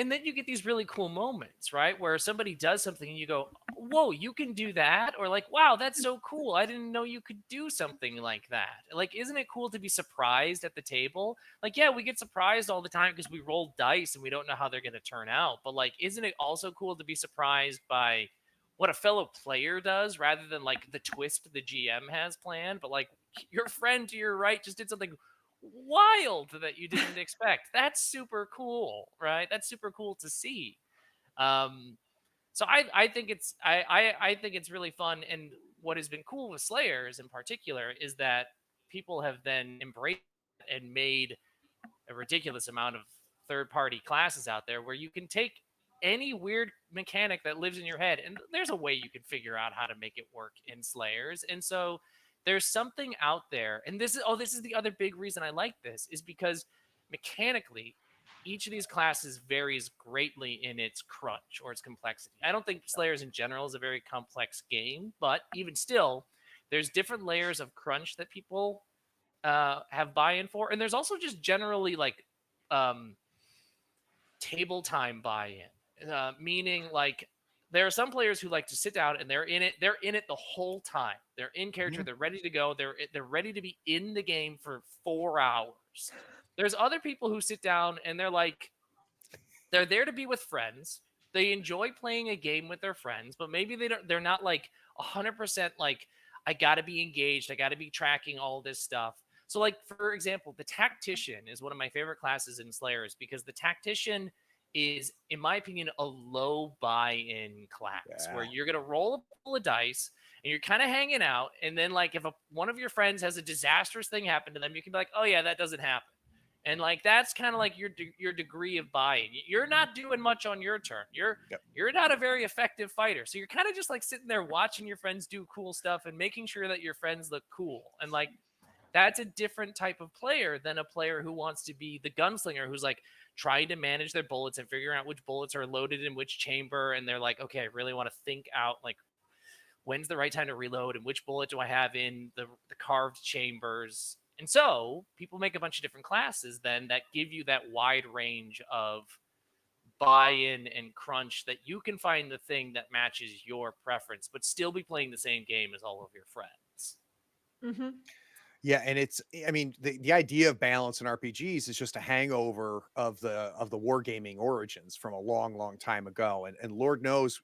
then you get these really cool moments, right? Where somebody does something and you go, whoa, you can do that? Or like, wow, that's so cool. I didn't know you could do something like that. Like, isn't it cool to be surprised at the table? Like, yeah, we get surprised all the time because we roll dice and we don't know how they're going to turn out. But like, isn't it also cool to be surprised by what a fellow player does rather than like the twist the GM has planned? But like, your friend to your right just did something wild that you didn't expect. That's super cool, right? That's super cool to see. Um, so I think I think it's really fun. And what has been cool with Slayers in particular is that people have then embraced and made a ridiculous amount of third party classes out there where you can take any weird mechanic that lives in your head, and there's a way you can figure out how to make it work in Slayers. And so there's something out there, and this is the other big reason I like this, is because mechanically each of these classes varies greatly in its crunch or its complexity. I don't think Slayers in general is a very complex game, but even still, there's different layers of crunch that people have buy-in for, and there's also just generally like um, table time buy-in, meaning like there are some players who like to sit down and they're in it the whole time. They're in character, they're ready to go, they're ready to be in the game for 4 hours. There's other people who sit down and they're there to be with friends. They enjoy playing a game with their friends, but maybe they're not like 100% like, I got to be engaged, I got to be tracking all this stuff. So like, for example, the tactician is one of my favorite classes in Slayers because the tactician is, in my opinion, a low buy-in class where you're going to roll a couple of dice and you're kind of hanging out. And then like if one of your friends has a disastrous thing happen to them, you can be like, oh yeah, that doesn't happen. And like, that's kind of like your degree of buy-in. You're not doing much on your turn. You're not a very effective fighter. So you're kind of just like sitting there watching your friends do cool stuff and making sure that your friends look cool. And like, that's a different type of player than a player who wants to be the gunslinger who's like trying to manage their bullets and figuring out which bullets are loaded in which chamber. And they're like, okay, I really want to think out like when's the right time to reload and which bullet do I have in the carved chambers. And so people make a bunch of different classes then that give you that wide range of buy-in and crunch that you can find the thing that matches your preference, but still be playing the same game as all of your friends. Mm-hmm. Yeah, and it's, I mean, the idea of balance in RPGs is just a hangover of the wargaming origins from a long, long time ago. And Lord knows,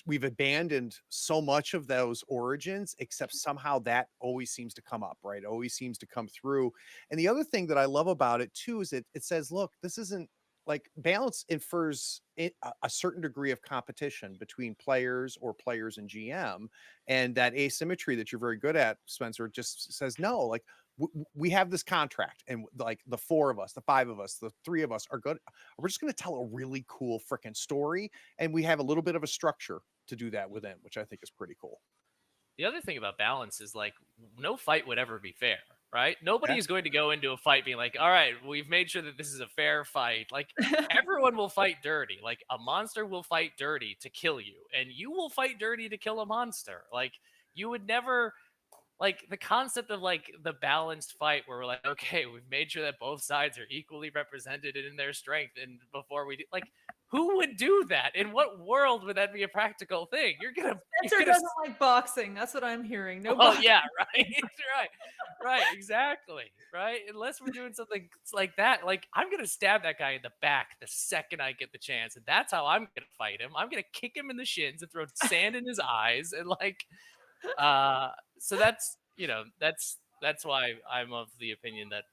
we've abandoned so much of those origins, except somehow that always seems to come up, right? Always seems to come through. And the other thing that I love about it too is it says, look, this isn't like balance infers a certain degree of competition between players or players and GM, and that asymmetry that you're very good at, Spencer, just says no. Like we have this contract, and like the 4 of us, the 5 of us, the 3 of us are good. We're just going to tell a really cool freaking story, and we have a little bit of a structure to do that within, which I think is pretty cool. The other thing about balance is like no fight would ever be fair. right? Nobody is going to go into a fight being like, all right, we've made sure that this is a fair fight. Like, everyone will fight dirty. Like, a monster will fight dirty to kill you, and you will fight dirty to kill a monster. Like, you would never, like, the concept of like the balanced fight where we're like, okay, we've made sure that both sides are equally represented in their strength, and before we do, like, who would do that? In what world would that be a practical thing? Spencer doesn't like boxing. That's what I'm hearing. No well, boxing. yeah, right. right, exactly, right. Unless we're doing something like that, like, I'm gonna stab that guy in the back the second I get the chance, and that's how I'm gonna fight him. I'm gonna kick him in the shins and throw sand in his eyes, and like, so that's, that's why I'm of the opinion that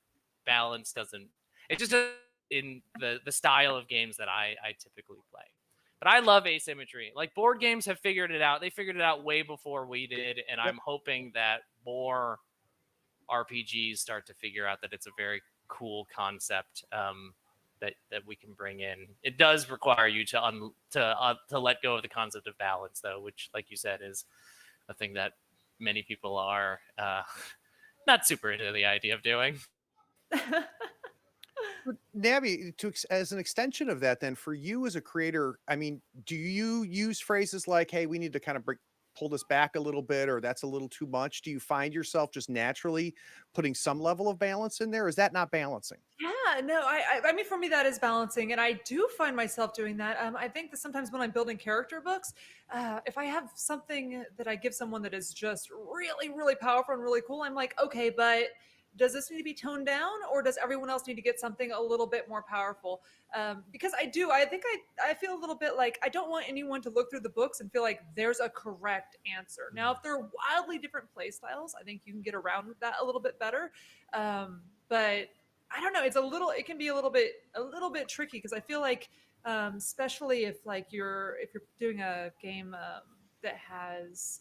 balance doesn't, it just doesn't in the style of games that I typically play. But I love asymmetry. Like, board games have figured it out. They figured it out way before we did, and I'm hoping that more RPGs start to figure out that it's a very cool concept, that we can bring in. It does require you to let go of the concept of balance, though, which, like you said, is a thing that many people are not super into the idea of doing. Navi, as an extension of that, then, for you as a creator, I mean, do you use phrases like, hey, we need to kind of pull this back a little bit, or that's a little too much? Do you find yourself just naturally putting some level of balance in there? Is that not balancing? Yeah, no, I mean, for me, that is balancing, and I do find myself doing that. I think that sometimes when I'm building character books, if I have something that I give someone that is just really, really powerful and really cool, I'm like, okay, but does this need to be toned down, or does everyone else need to get something a little bit more powerful? Because I think I feel a little bit like I don't want anyone to look through the books and feel like there's a correct answer. Now, if they're wildly different play styles, I think you can get around that a little bit better. But I don't know. It can be a little bit tricky, because I feel like, especially if you're doing a game that has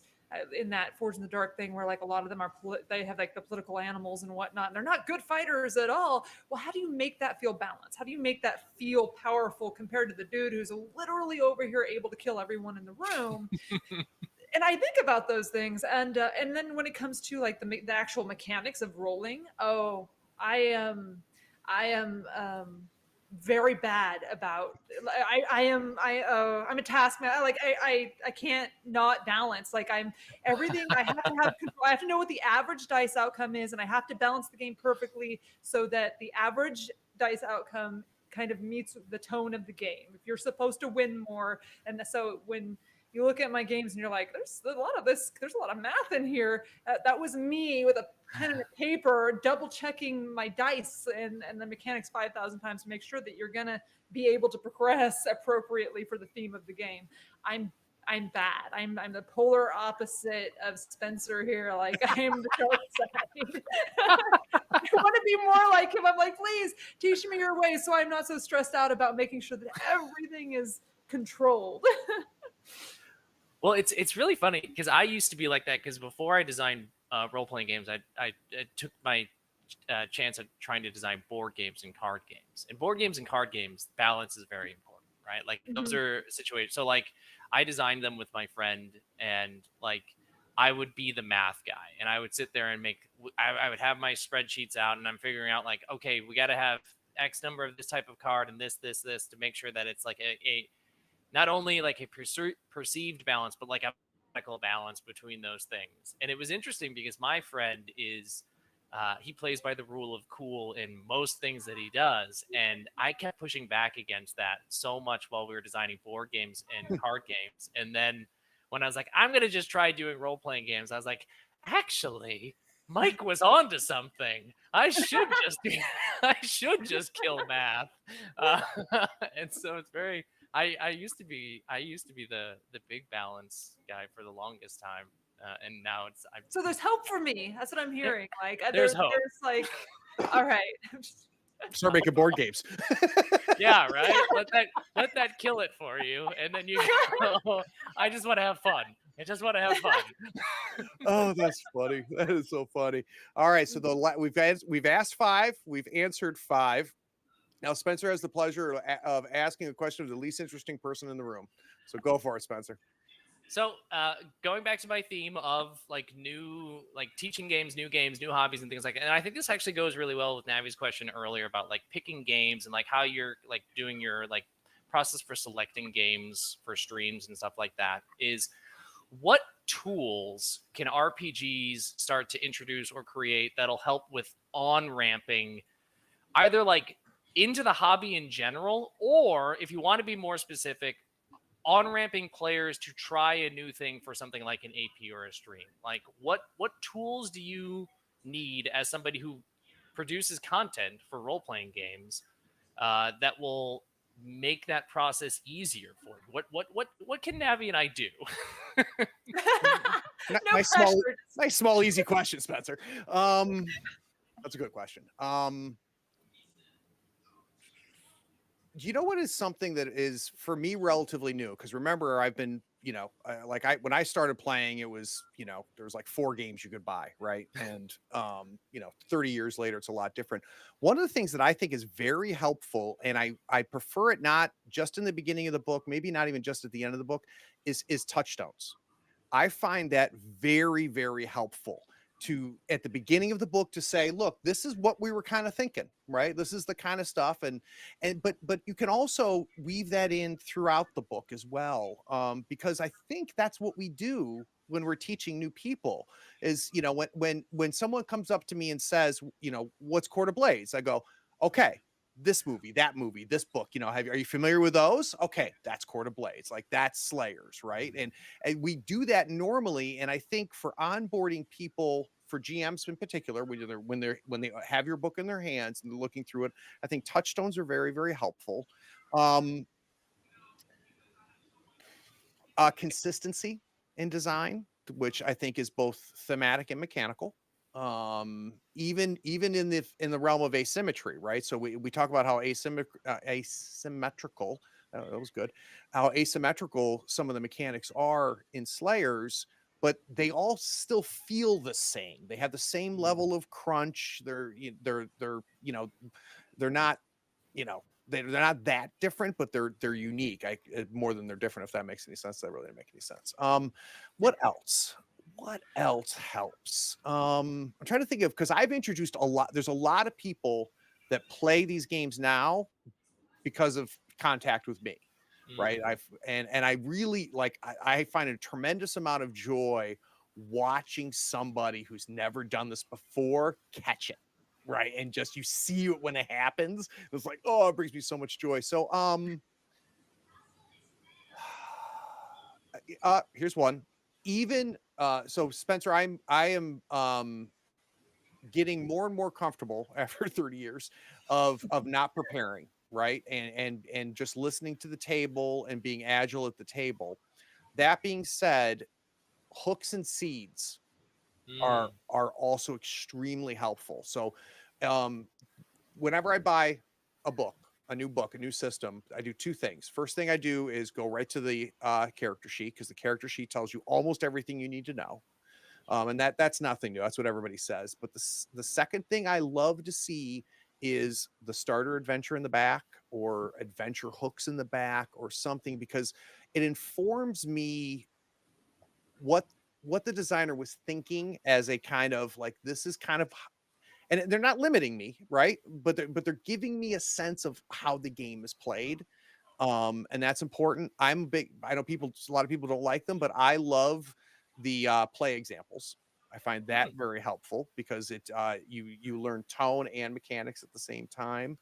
in that Forge in the Dark thing, where like a lot of them they have like the political animals and whatnot, and they're not good fighters at all. Well, how do you make that feel balanced? How do you make that feel powerful compared to the dude who's literally over here able to kill everyone in the room? And I think about those things, and then when it comes to like the actual mechanics of rolling, I am very bad about. I'm a taskmaster. Like I can't not balance. Like everything. I have to have control. I have to know what the average dice outcome is, and I have to balance the game perfectly so that the average dice outcome kind of meets the tone of the game. If you're supposed to win more, and so when you look at my games and you're like, there's a lot of math in here. That was me with a pen and a paper, double checking my dice and the mechanics 5,000 times to make sure that you're gonna be able to progress appropriately for the theme of the game. I'm bad. I'm the polar opposite of Spencer here. Like, I am the dark side. I want to be more like him. I'm like, please teach me your ways so I'm not so stressed out about making sure that everything is controlled. Well, it's really funny because I used to be like that, because before I designed role-playing games, I took my chance at trying to design board games and card games. And board games and card games, balance is very important, right? Like, those are situations. So like, I designed them with my friend, and like, I would be the math guy, and I would sit there and I would have my spreadsheets out, and I'm figuring out like, okay, we got to have X number of this type of card and this to make sure that it's like a not only like a perceived balance, but like a practical balance between those things. And it was interesting because my friend is, he plays by the rule of cool in most things that he does. And I kept pushing back against that so much while we were designing board games and card games. And then when I was like, I'm going to just try doing role-playing games, I was like, actually, Mike was onto something. I should just kill math. And so it's very, I used to be the big balance guy for the longest time, and now so there's hope for me. That's what I'm hearing. Like, there's hope. There's like, all right. Start making board games. Yeah, right. Let that kill it for you, and then you go, I just want to have fun. I just want to have fun. Oh, that's funny. That is so funny. All right, so we've asked 5, we've answered 5. Now Spencer has the pleasure of asking a question of the least interesting person in the room. So go for it, Spencer. So, going back to my theme of like teaching games, new hobbies, and things like that. And I think this actually goes really well with Navi's question earlier about like picking games and like how you're like doing your like process for selecting games for streams and stuff like that. Is what tools can RPGs start to introduce or create that'll help with on ramping either like into the hobby in general, or if you want to be more specific, on ramping players to try a new thing for something like an AP or a stream? Like what tools do you need as somebody who produces content for role-playing games that will make that process easier for you? What can Navi and I do? No nice pressure. small easy question, Spencer. That's a good question. You know what is something that is for me relatively new? Because remember, I've been, when I started playing, it was, there was like 4 games you could buy, right? And 30 years later, it's a lot different. One of the things that I think is very helpful, and I prefer it not just in the beginning of the book, maybe not even just at the end of the book, is touchstones. I find that very, very helpful to at the beginning of the book to say, look, this is what we were kind of thinking, right? This is the kind of stuff. But you can also weave that in throughout the book as well. Because I think that's what we do when we're teaching new people is, when someone comes up to me and says, what's Court of Blades? I go, okay, this movie, that movie, this book, are you familiar with those? Okay, that's Court of Blades, like that's Slayers, right? And we do that normally. And I think for onboarding people, for GMs in particular, when they have your book in their hands and they're looking through it, I think touchstones are very, very helpful. Consistency in design, which I think is both thematic and mechanical. Even in the realm of asymmetry, right? So we talk about how asymmetrical, that was good, how asymmetrical some of the mechanics are in Slayers, but they all still feel the same. They have the same level of crunch. They're not, they're not that different, but they're unique. More than they're different, if that makes any sense. That really didn't make any sense. What else? What else helps? I'm trying to think of, because I've introduced a lot. There's a lot of people that play these games now because of contact with me, right? I really like. I find a tremendous amount of joy watching somebody who's never done this before catch it, right? And just you see it when it happens. It's like, oh, it brings me so much joy. So, here's one. Even so, Spencer, I am getting more and more comfortable after 30 years of not preparing, right? And just listening to the table and being agile at the table. That being said, hooks and seeds are also extremely helpful. So whenever I buy a new book, a new system, I do 2 things. First thing I do is go right to the character sheet, because the character sheet tells you almost everything you need to know. And that's nothing new. That's what everybody says. But the second thing I love to see is the starter adventure in the back, or adventure hooks in the back, or something, because it informs me what the designer was thinking as a kind of like, this is kind of, and they're not limiting me, right? But they're giving me a sense of how the game is played. And that's important. I know a lot of people don't like them, but I love the play examples. I find that very helpful, because it you learn tone and mechanics at the same time.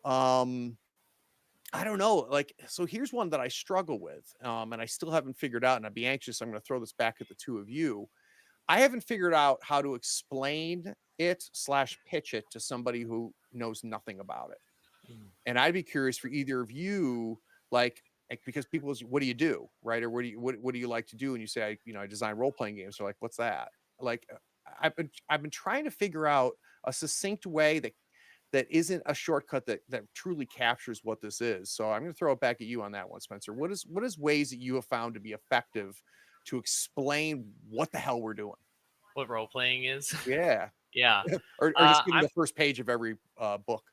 I don't know, like, so here's one that I struggle with, and I still haven't figured out, and I'd be anxious. I'm going to throw this back at the 2 of you. I haven't figured out how to explain it / pitch it to somebody who knows nothing about it. And I'd be curious for either of you, like because people, what do you do, right? Or what do you like to do? And you say, I design role-playing games. They're like, what's that? Like, I've been trying to figure out a succinct way that isn't a shortcut that truly captures what this is. So I'm going to throw it back at you on that one, Spencer. What is ways that you have found to be effective to explain what the hell we're doing? What role playing is? Yeah. Yeah. or just give me the first page of every book.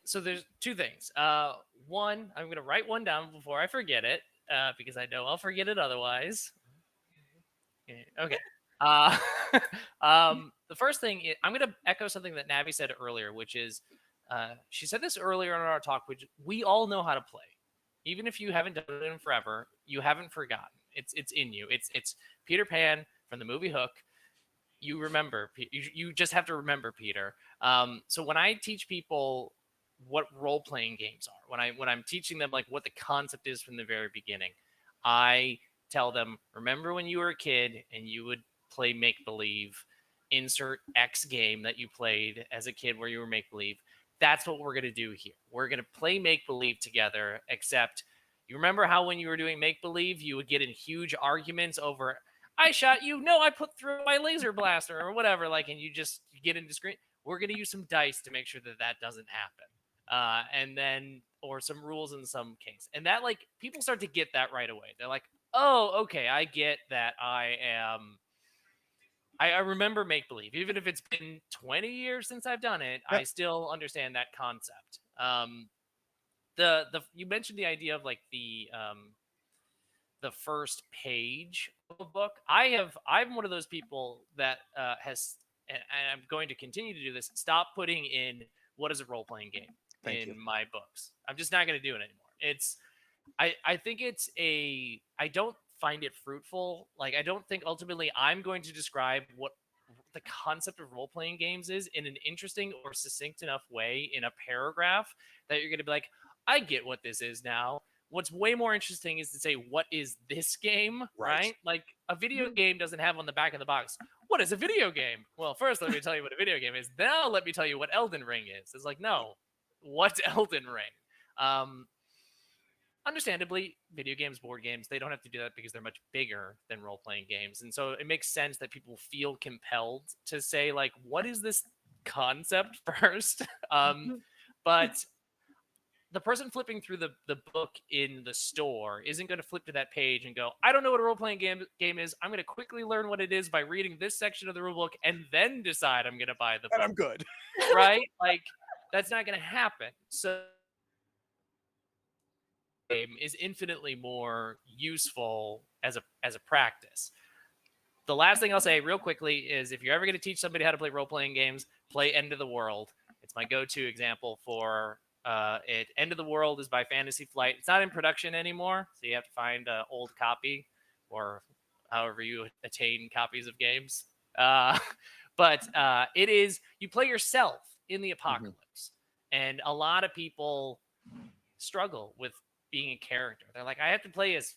So there's 2 things. One, I'm going to write one down before I forget it. because I know I'll forget it otherwise. Okay. Uh, the first thing I'm going to echo something that Navi said earlier, which is she said this earlier in our talk, which we all know how to play. Even if you haven't done it in forever, you haven't forgotten. It's in you. It's Peter Pan from the movie Hook. You remember. You just have to remember Peter. So when I teach people what role playing games are, when I'm teaching them like what the concept is from the very beginning, I tell them, remember when you were a kid and you would play make believe, insert X game that you played as a kid where you were make believe. That's what we're going to do here. We're going to play make believe together, except you remember how when you were doing make believe, you would get in huge arguments over, I shot you. No, I put through my laser blaster or whatever. Like, and you get into screen. We're going to use some dice to make sure that that doesn't happen. And then, or some rules in some case. And that, like, people start to get that right away. They're like, oh, okay, I get that I remember make believe. Even if it's been 20 years since I've done it, I still understand that concept. You mentioned the idea of like the first page of a book. I'm one of those people that has, and I'm going to continue to do this, stop putting in what is a role-playing game my books. I'm just not going to do it anymore. I think I don't find it fruitful. Like, I don't think ultimately I'm going to describe what the concept of role-playing games is in an interesting or succinct enough way in a paragraph that you're going to be like, I get what this is now. What's way more interesting is to say, what is this game, right? Like, a video game doesn't have on the back of the box, what is a video game? Well, first let me tell you what a video game is. Now let me tell you what Elden Ring is. It's like, no, what's Elden Ring? Understandably, video games, board games, they don't have to do that because they're much bigger than role-playing games. And so it makes sense that people feel compelled to say, like, what is this concept first? But the person flipping through the book in the store isn't going to flip to that page and go, I don't know what a role-playing game is. I'm going to quickly learn what it is by reading this section of the rule book and then decide I'm going to buy the book. And I'm good. Right? Like, that's not going to happen. So game is infinitely more useful as a practice. The last thing I'll say real quickly is, if you're ever going to teach somebody how to play role-playing games, play End of the World. It's my go-to example for it. End of the World is by Fantasy Flight. It's not in production anymore, so you have to find an old copy or however you attain copies of games. But it is, you play yourself in the apocalypse. And a lot of people struggle with being a character. They're like, I have to play as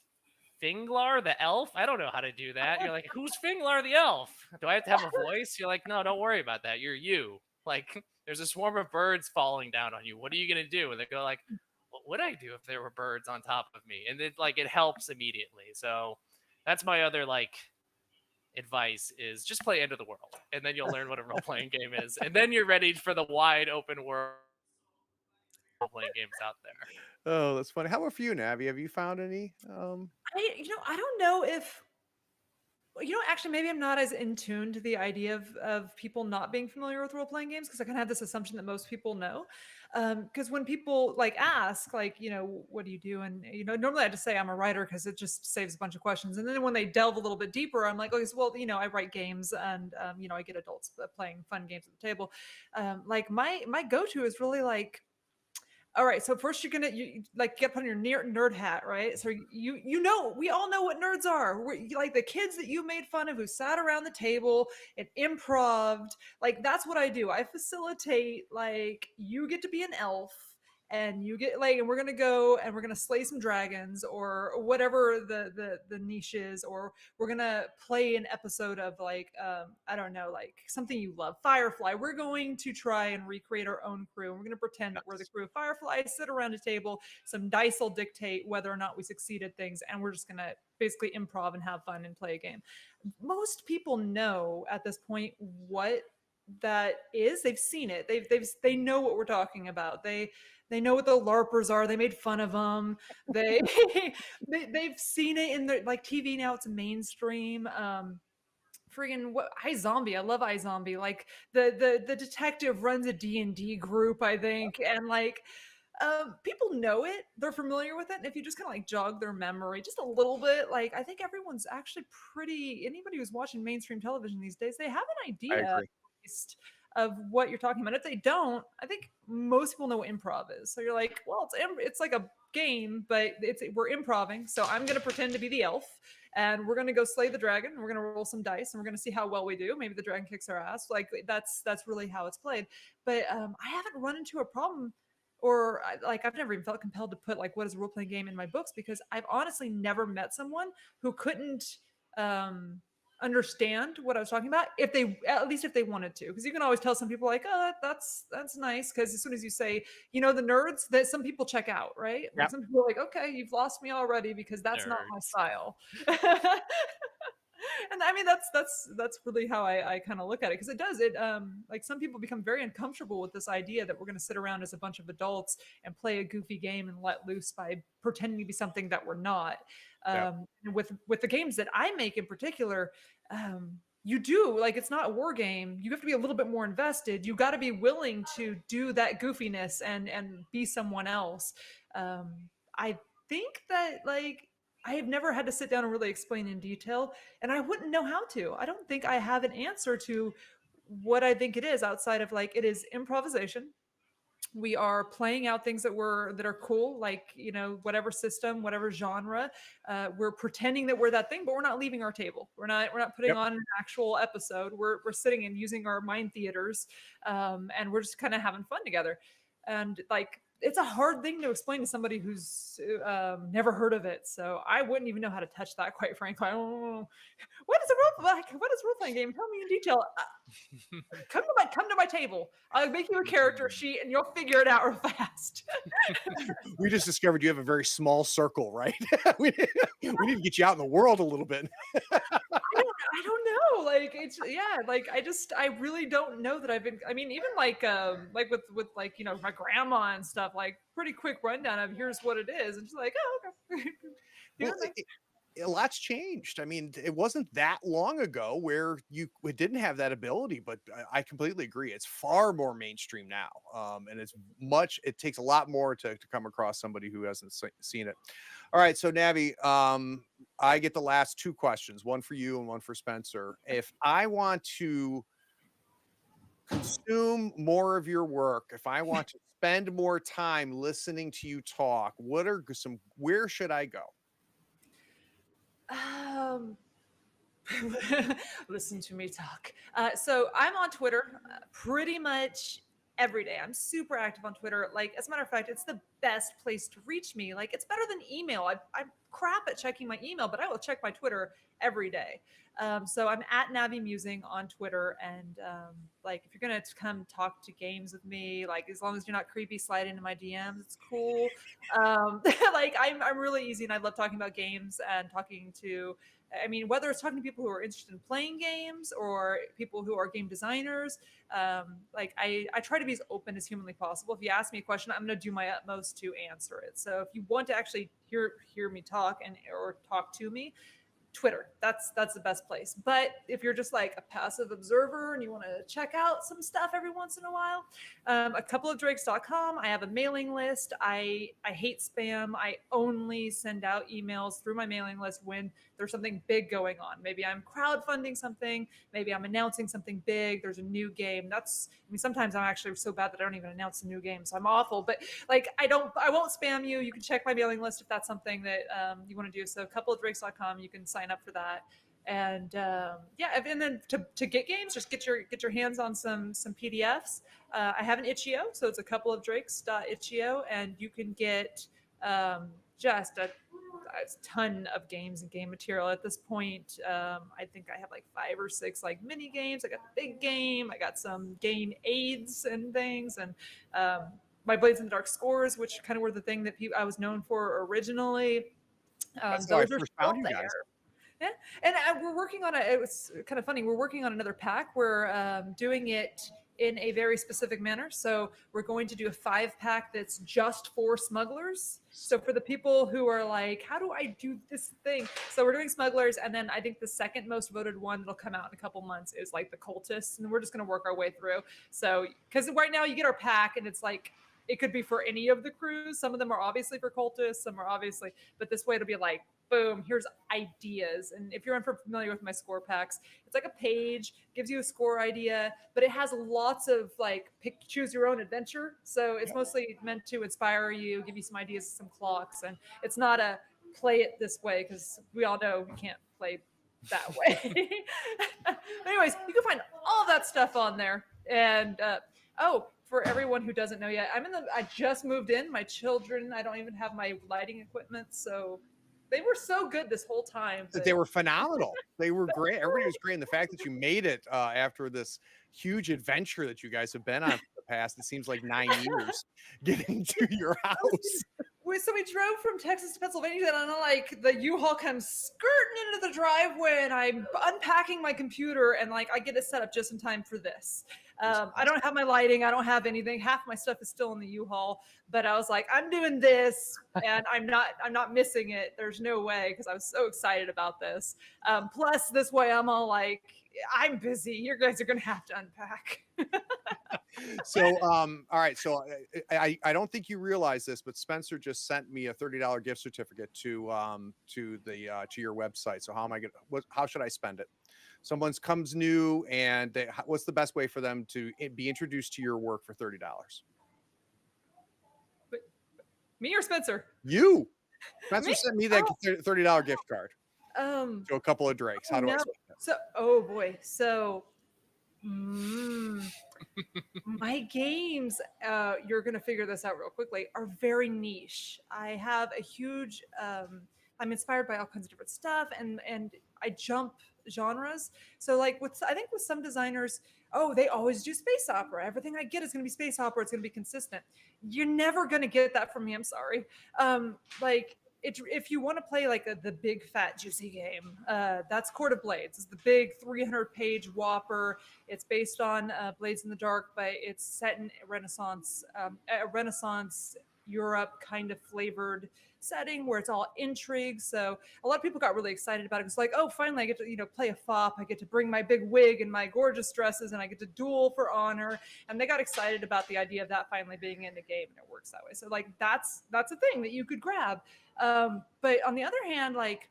Finglar the elf? I don't know how to do that. You're like, who's Finglar the elf? Do I have to have a voice? You're like, no, don't worry about that. You're you. Like, there's a swarm of birds falling down on you. What are you going to do? And they go like, what would I do if there were birds on top of me? And it helps immediately. So that's my other, like, advice is just play End of the World. And then you'll learn what a role-playing game is. And then you're ready for the wide open world role-playing games out there. Oh, that's funny. How about for you, Navi? Have you found any? I don't know if, actually, maybe I'm not as in tune to the idea of people not being familiar with role-playing games, because I kind of have this assumption that most people know. Because when people like ask, like, what do you do? And, normally I just say I'm a writer because it just saves a bunch of questions. And then when they delve a little bit deeper, I'm like, okay, so, well, I write games and, I get adults playing fun games at the table. Like my go-to is really like, all right, so first you're gonna like get on your nerd hat, right? So we all know what nerds are. We're like the kids that you made fun of who sat around the table and improved. Like, that's what I do. I facilitate, like, you get to be an elf and you get like, and we're gonna go and we're gonna slay some dragons or whatever the niche is, or we're gonna play an episode of like I don't know, like something you love, Firefly. We're going to try and recreate our own crew, and we're gonna pretend that we're the crew of Firefly, sit around a table, some dice will dictate whether or not we succeed at things, and we're just gonna basically improv and have fun and play a game. Most people know at this point what that is. They've seen it. They know what we're talking about. They know what the LARPers are. They made fun of them. They've seen it in their like TV now. It's mainstream. Friggin' what iZombie. I love iZombie. Like the detective runs a D&D group, I think, and like People know it, they're familiar with it, and if you just kind of like jog their memory just a little bit, like I think everyone's actually pretty. Anybody who's watching mainstream television these days, they have an I idea at agree. least of what you're talking about. If they don't, I think most people know what improv is. So you're like, well, it's like a game, but we're improving. So I'm gonna pretend to be the elf, and we're gonna go slay the dragon. And we're gonna roll some dice, and we're gonna see how well we do. Maybe the dragon kicks our ass. Like that's really how it's played. But I haven't run into a problem or like I've never even felt compelled to put like what is a role playing game in my books because I've honestly never met someone who couldn't um, understand what I was talking about if they at least if they wanted to, because you can always tell some people like, oh, that's nice, because as soon as you say, the nerds, that some people check out, right? Like Yep. some people are like, okay, you've lost me already because that's not my Nerds. style. And I mean that's really how I kind of look at it, because it does it like some people become very uncomfortable with this idea that we're going to sit around as a bunch of adults and play a goofy game and let loose by pretending to be something that we're not. Yep. And with the games that I make in particular, you do, like, it's not a war game, you have to be a little bit more invested, you got to be willing to do that goofiness and be someone else. I think that, like, I have never had to sit down and really explain in detail, and I wouldn't know how to. I don't think I have an answer to what I think it is outside of, like, it is improvisation. We are playing out things that are cool, like, whatever system, whatever genre. We're pretending that we're that thing, but we're not leaving our table. We're not putting Yep. on an actual episode. We're sitting and using our mind theaters, and we're just kind of having fun together. And, like, it's a hard thing to explain to somebody who's never heard of it. So I wouldn't even know how to touch that, quite frankly. I don't know. What is a role playing game? Tell me in detail. Come to my table. I'll make you a character sheet, and you'll figure it out real fast. We just discovered you have a very small circle, right? we need to get you out in the world a little bit. I don't know. Like, it's, yeah. Like, I really don't know that I've been. I mean, even like with like my grandma and stuff. Like, pretty quick rundown of here's what it is, and she's like, oh, okay. Well, a lot's changed. I mean, it wasn't that long ago where you didn't have that ability, but I completely agree. It's far more mainstream now. And it takes a lot more to come across somebody who hasn't seen it. All right. So Navi, I get the last two questions, one for you and one for Spencer. If I want to consume more of your work, if I want to spend more time listening to you talk, where should I go? Listen to me talk. So I'm on Twitter pretty much every day. I'm super active on Twitter. Like, as a matter of fact, it's the best place to reach me. Like, it's better than email. I'm crap at checking my email, but I will check my Twitter every day. So I'm at Navi Musing on Twitter, and like, if you're gonna come talk to games with me, like, as long as you're not creepy, slide into my DMs. It's cool. Like, I'm really easy, and I love talking about games and talking to. I mean, whether it's talking to people who are interested in playing games or people who are game designers, like, I try to be as open as humanly possible. If you ask me a question, I'm going to do my utmost to answer it. So if you want to actually hear me talk or talk to me, Twitter, that's the best place. But if you're just like a passive observer and you want to check out some stuff every once in a while, a couple of drakes.com. I have a mailing list. I hate spam. I only send out emails through my mailing list when there's something big going on. Maybe I'm crowdfunding something, maybe I'm announcing something big, there's a new game. I mean, sometimes I'm actually so bad that I don't even announce a new game, so I'm awful. But, like, I won't spam you. You can check my mailing list if that's something that you want to do. So a couple of drakes.com, you can sign up for that. And yeah, and then to get games, just get your hands on some PDFs. I have an itch.io, so it's a couple of drakes.itch.io, and you can get just a ton of games and game material at this point. I think I have like 5 or 6 like mini games. I got the big game. I got some game aids and things, and my Blades in the Dark scores, which kind of were the thing that I was known for originally. That's how I Those are first still found you guys. there. Yeah, and we're working on it was kind of funny. We're working on another pack. We're doing it in a very specific manner. So we're going to do a 5-pack that's just for smugglers. So for the people who are like, how do I do this thing? So we're doing smugglers, and then I think the second most voted one that'll come out in a couple months is like the cultists, and we're just going to work our way through. So because right now you get our pack, and it's like it could be for any of the crews. Some of them are obviously for cultists, some are obviously, but this way it'll be like, boom, here's ideas. And if you're unfamiliar with my score packs, it's like a page, gives you a score idea, but it has lots of like choose your own adventure. So it's mostly meant to inspire you, give you some ideas, some clocks, and it's not a play it this way because we all know you can't play that way. Anyways, you can find all that stuff on there. And for everyone who doesn't know yet, I just moved in. My children, I don't even have my lighting equipment, so they were so good this whole time. They were phenomenal. They were great. Everybody was great. And the fact that you made it after this huge adventure that you guys have been on for the past, it seems like 9 years getting to your house. So we drove from Texas to Pennsylvania, and like the U-Haul comes skirting into the driveway, and I'm unpacking my computer, and like I get it set up just in time for this. I don't have my lighting, I don't have anything. Half my stuff is still in the U-Haul, but I was like, I'm doing this, and I'm not missing it. There's no way, because I was so excited about this. Plus, this way I'm all like, I'm busy. You guys are gonna have to unpack. So, all right. So I don't think you realize this, but Spencer just sent me a $30 gift certificate to your website. So how should I spend it? Someone comes new, and what's the best way for them to be introduced to your work for $30? Me or Spencer? You. Spencer sent me that $30 gift card. To a couple of Drakes. How do I spend it? So, oh boy. So, my games, you're going to figure this out real quickly, are very niche. I have a huge, I'm inspired by all kinds of different stuff, and I jump genres. So like I think with some designers, they always do space opera. Everything I get is going to be space opera. It's going to be consistent. You're never going to get that from me. I'm sorry. If you want to play like the big fat juicy game, that's Court of Blades. It's the big 300-page whopper. It's based on Blades in the Dark, but it's set in a Renaissance Europe kind of flavored setting where it's all intrigue. So a lot of people got really excited about it. It's like, oh, finally I get to play a fop. I get to bring my big wig and my gorgeous dresses, and I get to duel for honor. And they got excited about the idea of that finally being in the game, and it works that way. So like that's a thing that you could grab. But on the other hand, like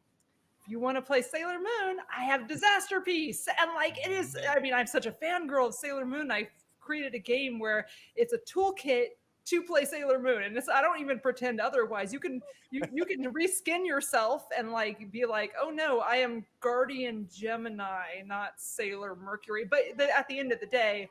if you want to play Sailor Moon, I have Disaster Piece, and like it is. I mean, I'm such a fangirl of Sailor Moon. I created a game where it's a toolkit to play Sailor Moon, and I don't even pretend otherwise. You can reskin yourself and like be like, oh no, I am Guardian Gemini, not Sailor Mercury. But at the end of the day,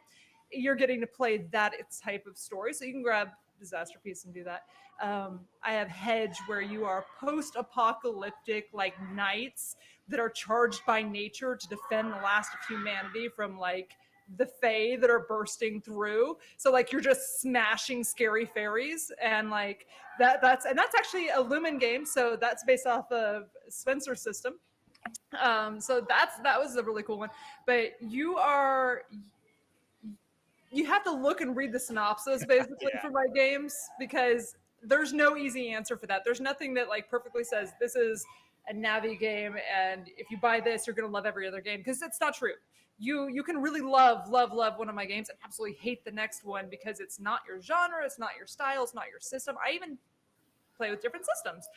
you're getting to play that type of story, so you can grab Disaster Piece and do that. I have Hedge, where you are post-apocalyptic like knights that are charged by nature to defend the last of humanity from like the Fae that are bursting through. So like you're just smashing scary fairies, and like that's actually a Lumen game, so that's based off of Spencer's system. So that was a really cool one. But you have to look and read the synopsis basically for my games, because there's no easy answer for that. There's nothing that like perfectly says this is a Navi game, and if you buy this, you're gonna love every other game, because it's not true. You can really love one of my games and absolutely hate the next one because it's not your genre, it's not your style, it's not your system. I even play with different systems.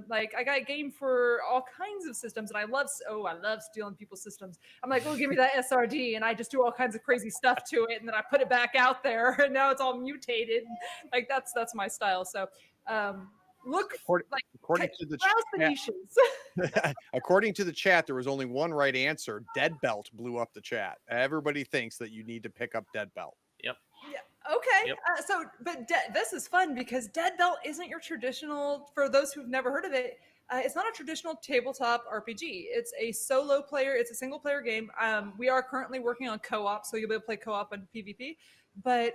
Like I got a game for all kinds of systems, and I love stealing people's systems. I'm like, oh, give me that SRD, and I just do all kinds of crazy stuff to it, and then I put it back out there, and now it's all mutated. Like that's my style. So according to the chat, there was only one right answer. Dead Belt blew up the chat. Everybody thinks that you need to pick up Dead Belt. Yep. Yeah. Okay. Yep. This is fun because Dead Belt isn't your traditional. For those who've never heard of it, it's not a traditional tabletop RPG. It's a solo player. It's a single player game. We are currently working on co-op, so you'll be able to play co-op and PvP. But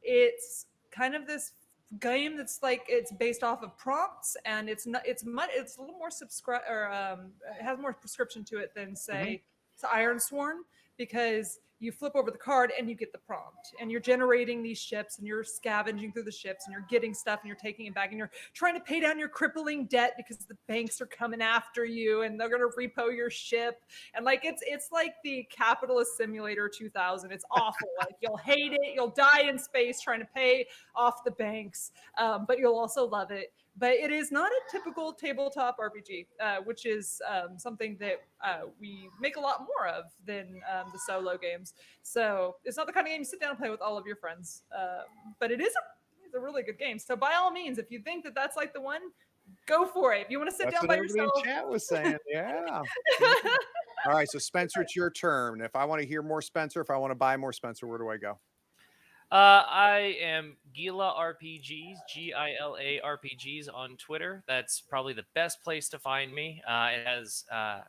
it's kind of this game that's like it's based off of prompts, and it's a little more it has more prescription to it than say Iron Sworn. because you flip over the card and you get the prompt, and you're generating these ships and you're scavenging through the ships and you're getting stuff and you're taking it back and you're trying to pay down your crippling debt because the banks are coming after you and they're going to repo your ship. And like it's like the capitalist simulator 2000. It's awful. Like you'll hate it, you'll die in space trying to pay off the banks, but you'll also love it. But it is not a typical tabletop RPG, which is something that we make a lot more of than the solo games. So it's not the kind of game you sit down and play with all of your friends, but it's a really good game. So by all means, if you think that that's like the one, go for it. If you want to sit down by yourself. In chat was saying, yeah. All right, so Spencer, it's your turn. If I want to hear more Spencer, if I want to buy more Spencer, where do I go? I am Gila RPGs, Gila RPGs on Twitter. That's probably the best place to find me. It has I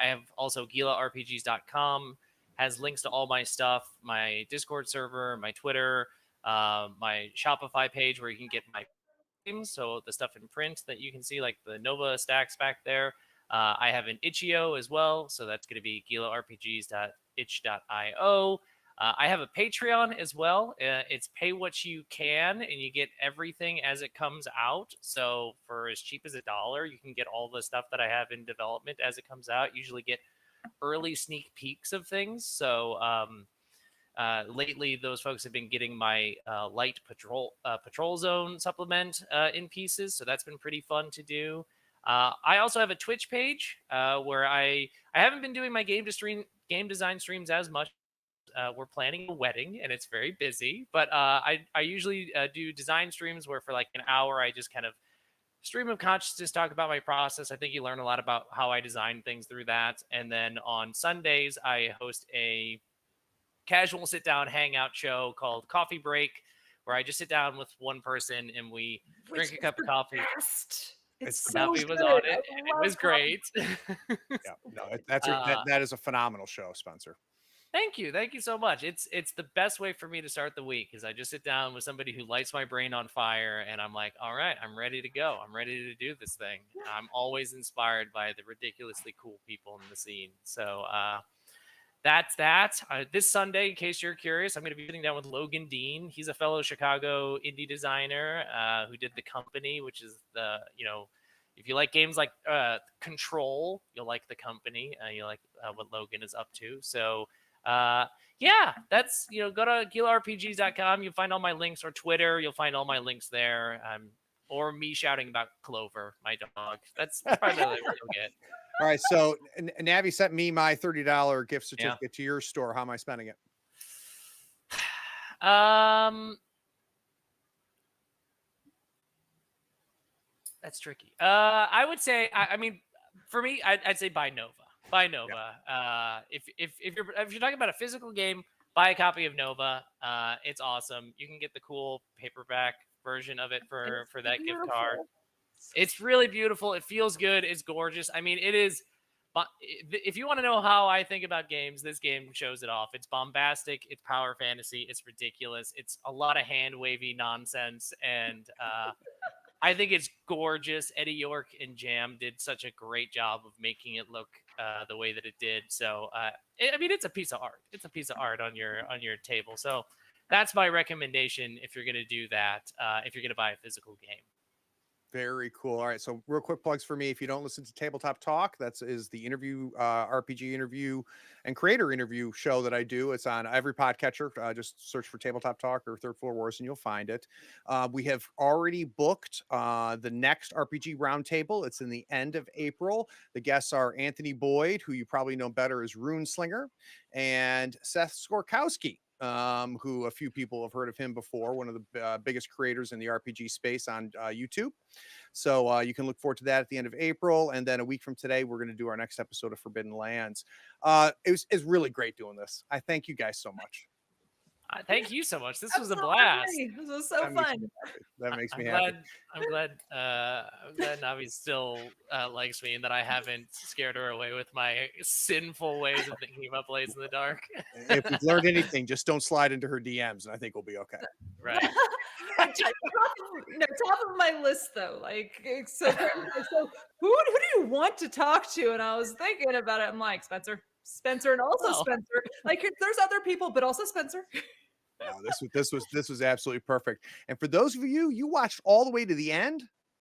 have also GilaRPGs.com, has links to all my stuff, my Discord server, my Twitter, my Shopify page where you can get my games, so the stuff in print that you can see, like the Nova stacks back there. I have an itch.io as well, so that's going to be gilarpgs.itch.io. I have a Patreon as well. It's pay what you can, and you get everything as it comes out. So for as cheap as $1, you can get all the stuff that I have in development as it comes out. Usually get early sneak peeks of things. So lately, those folks have been getting my light patrol zone supplement in pieces. So that's been pretty fun to do. I also have a Twitch page where I haven't been doing my game design streams as much. We're planning a wedding and it's very busy, but I usually do design streams where for like an hour I just kind of stream of consciousness, talk about my process. I think you learn a lot about how I design things through that. And then on Sundays I host a casual sit down hangout show called Coffee Break, where I just sit down with one person and we drink a cup of coffee. It's so Navi was good. on it. And it was great. Yeah, no, that is a phenomenal show, Spencer. Thank you so much. It's the best way for me to start the week, is I just sit down with somebody who lights my brain on fire, and I'm like, all right, I'm ready to go. I'm ready to do this thing. I'm always inspired by the ridiculously cool people in the scene. So that's that. This Sunday, in case you're curious, I'm going to be sitting down with Logan Dean. He's a fellow Chicago indie designer who did The Company, which is if you like games like Control, you'll like The Company. You like what Logan is up to. So that's, go to GilaRPGs.com. You'll find all my links, or Twitter. You'll find all my links there. Or me shouting about Clover, my dog. That's probably what you'll get. All right. So Navi sent me my $30 gift certificate to your store. How am I spending it? That's tricky. I would say, I mean, for me, I'd say buy Nova. Buy Nova. Yeah. If you're talking about a physical game, buy a copy of Nova. It's awesome. You can get the cool paperback version of it for that gift card. It's really beautiful. It feels good. It's gorgeous. I mean, it is. But if you want to know how I think about games, this game shows it off. It's bombastic. It's power fantasy. It's ridiculous. It's a lot of hand wavy nonsense, and I think it's gorgeous. Eddie York and Jam did such a great job of making it look the way that it did. So, it's a piece of art. It's a piece of art on your table. So that's my recommendation if you're going to do that, if you're going to buy a physical game. Very cool. All right. So real quick plugs for me. If you don't listen to Tabletop Talk, is the interview, RPG interview and creator interview show that I do. It's on every podcatcher. Just search for Tabletop Talk or Third Floor Wars and you'll find it. We have already booked the next RPG roundtable. It's in the end of April. The guests are Anthony Boyd, who you probably know better as Runeslinger, and Seth Skorkowski, who a few people have heard of him before, one of the biggest creators in the RPG space on YouTube. So you can look forward to that at the end of April. And then a week from today, we're going to do our next episode of Forbidden Lands. It's really great doing this. I thank you guys so much. Thank you so much. This was a blast. This was so fun. That makes me happy. I'm glad Navi still likes me, and that I haven't scared her away with my sinful ways of thinking about Blades in the Dark. If we've learned anything, just don't slide into her DMs, and I think we'll be okay. Right. Top of my list though. So who do you want to talk to? And I was thinking about it. I'm like, Spencer. Spencer and also Oh. Spencer. Like there's other people, but also Spencer. No, this was absolutely perfect. And for those of you watched all the way to the end,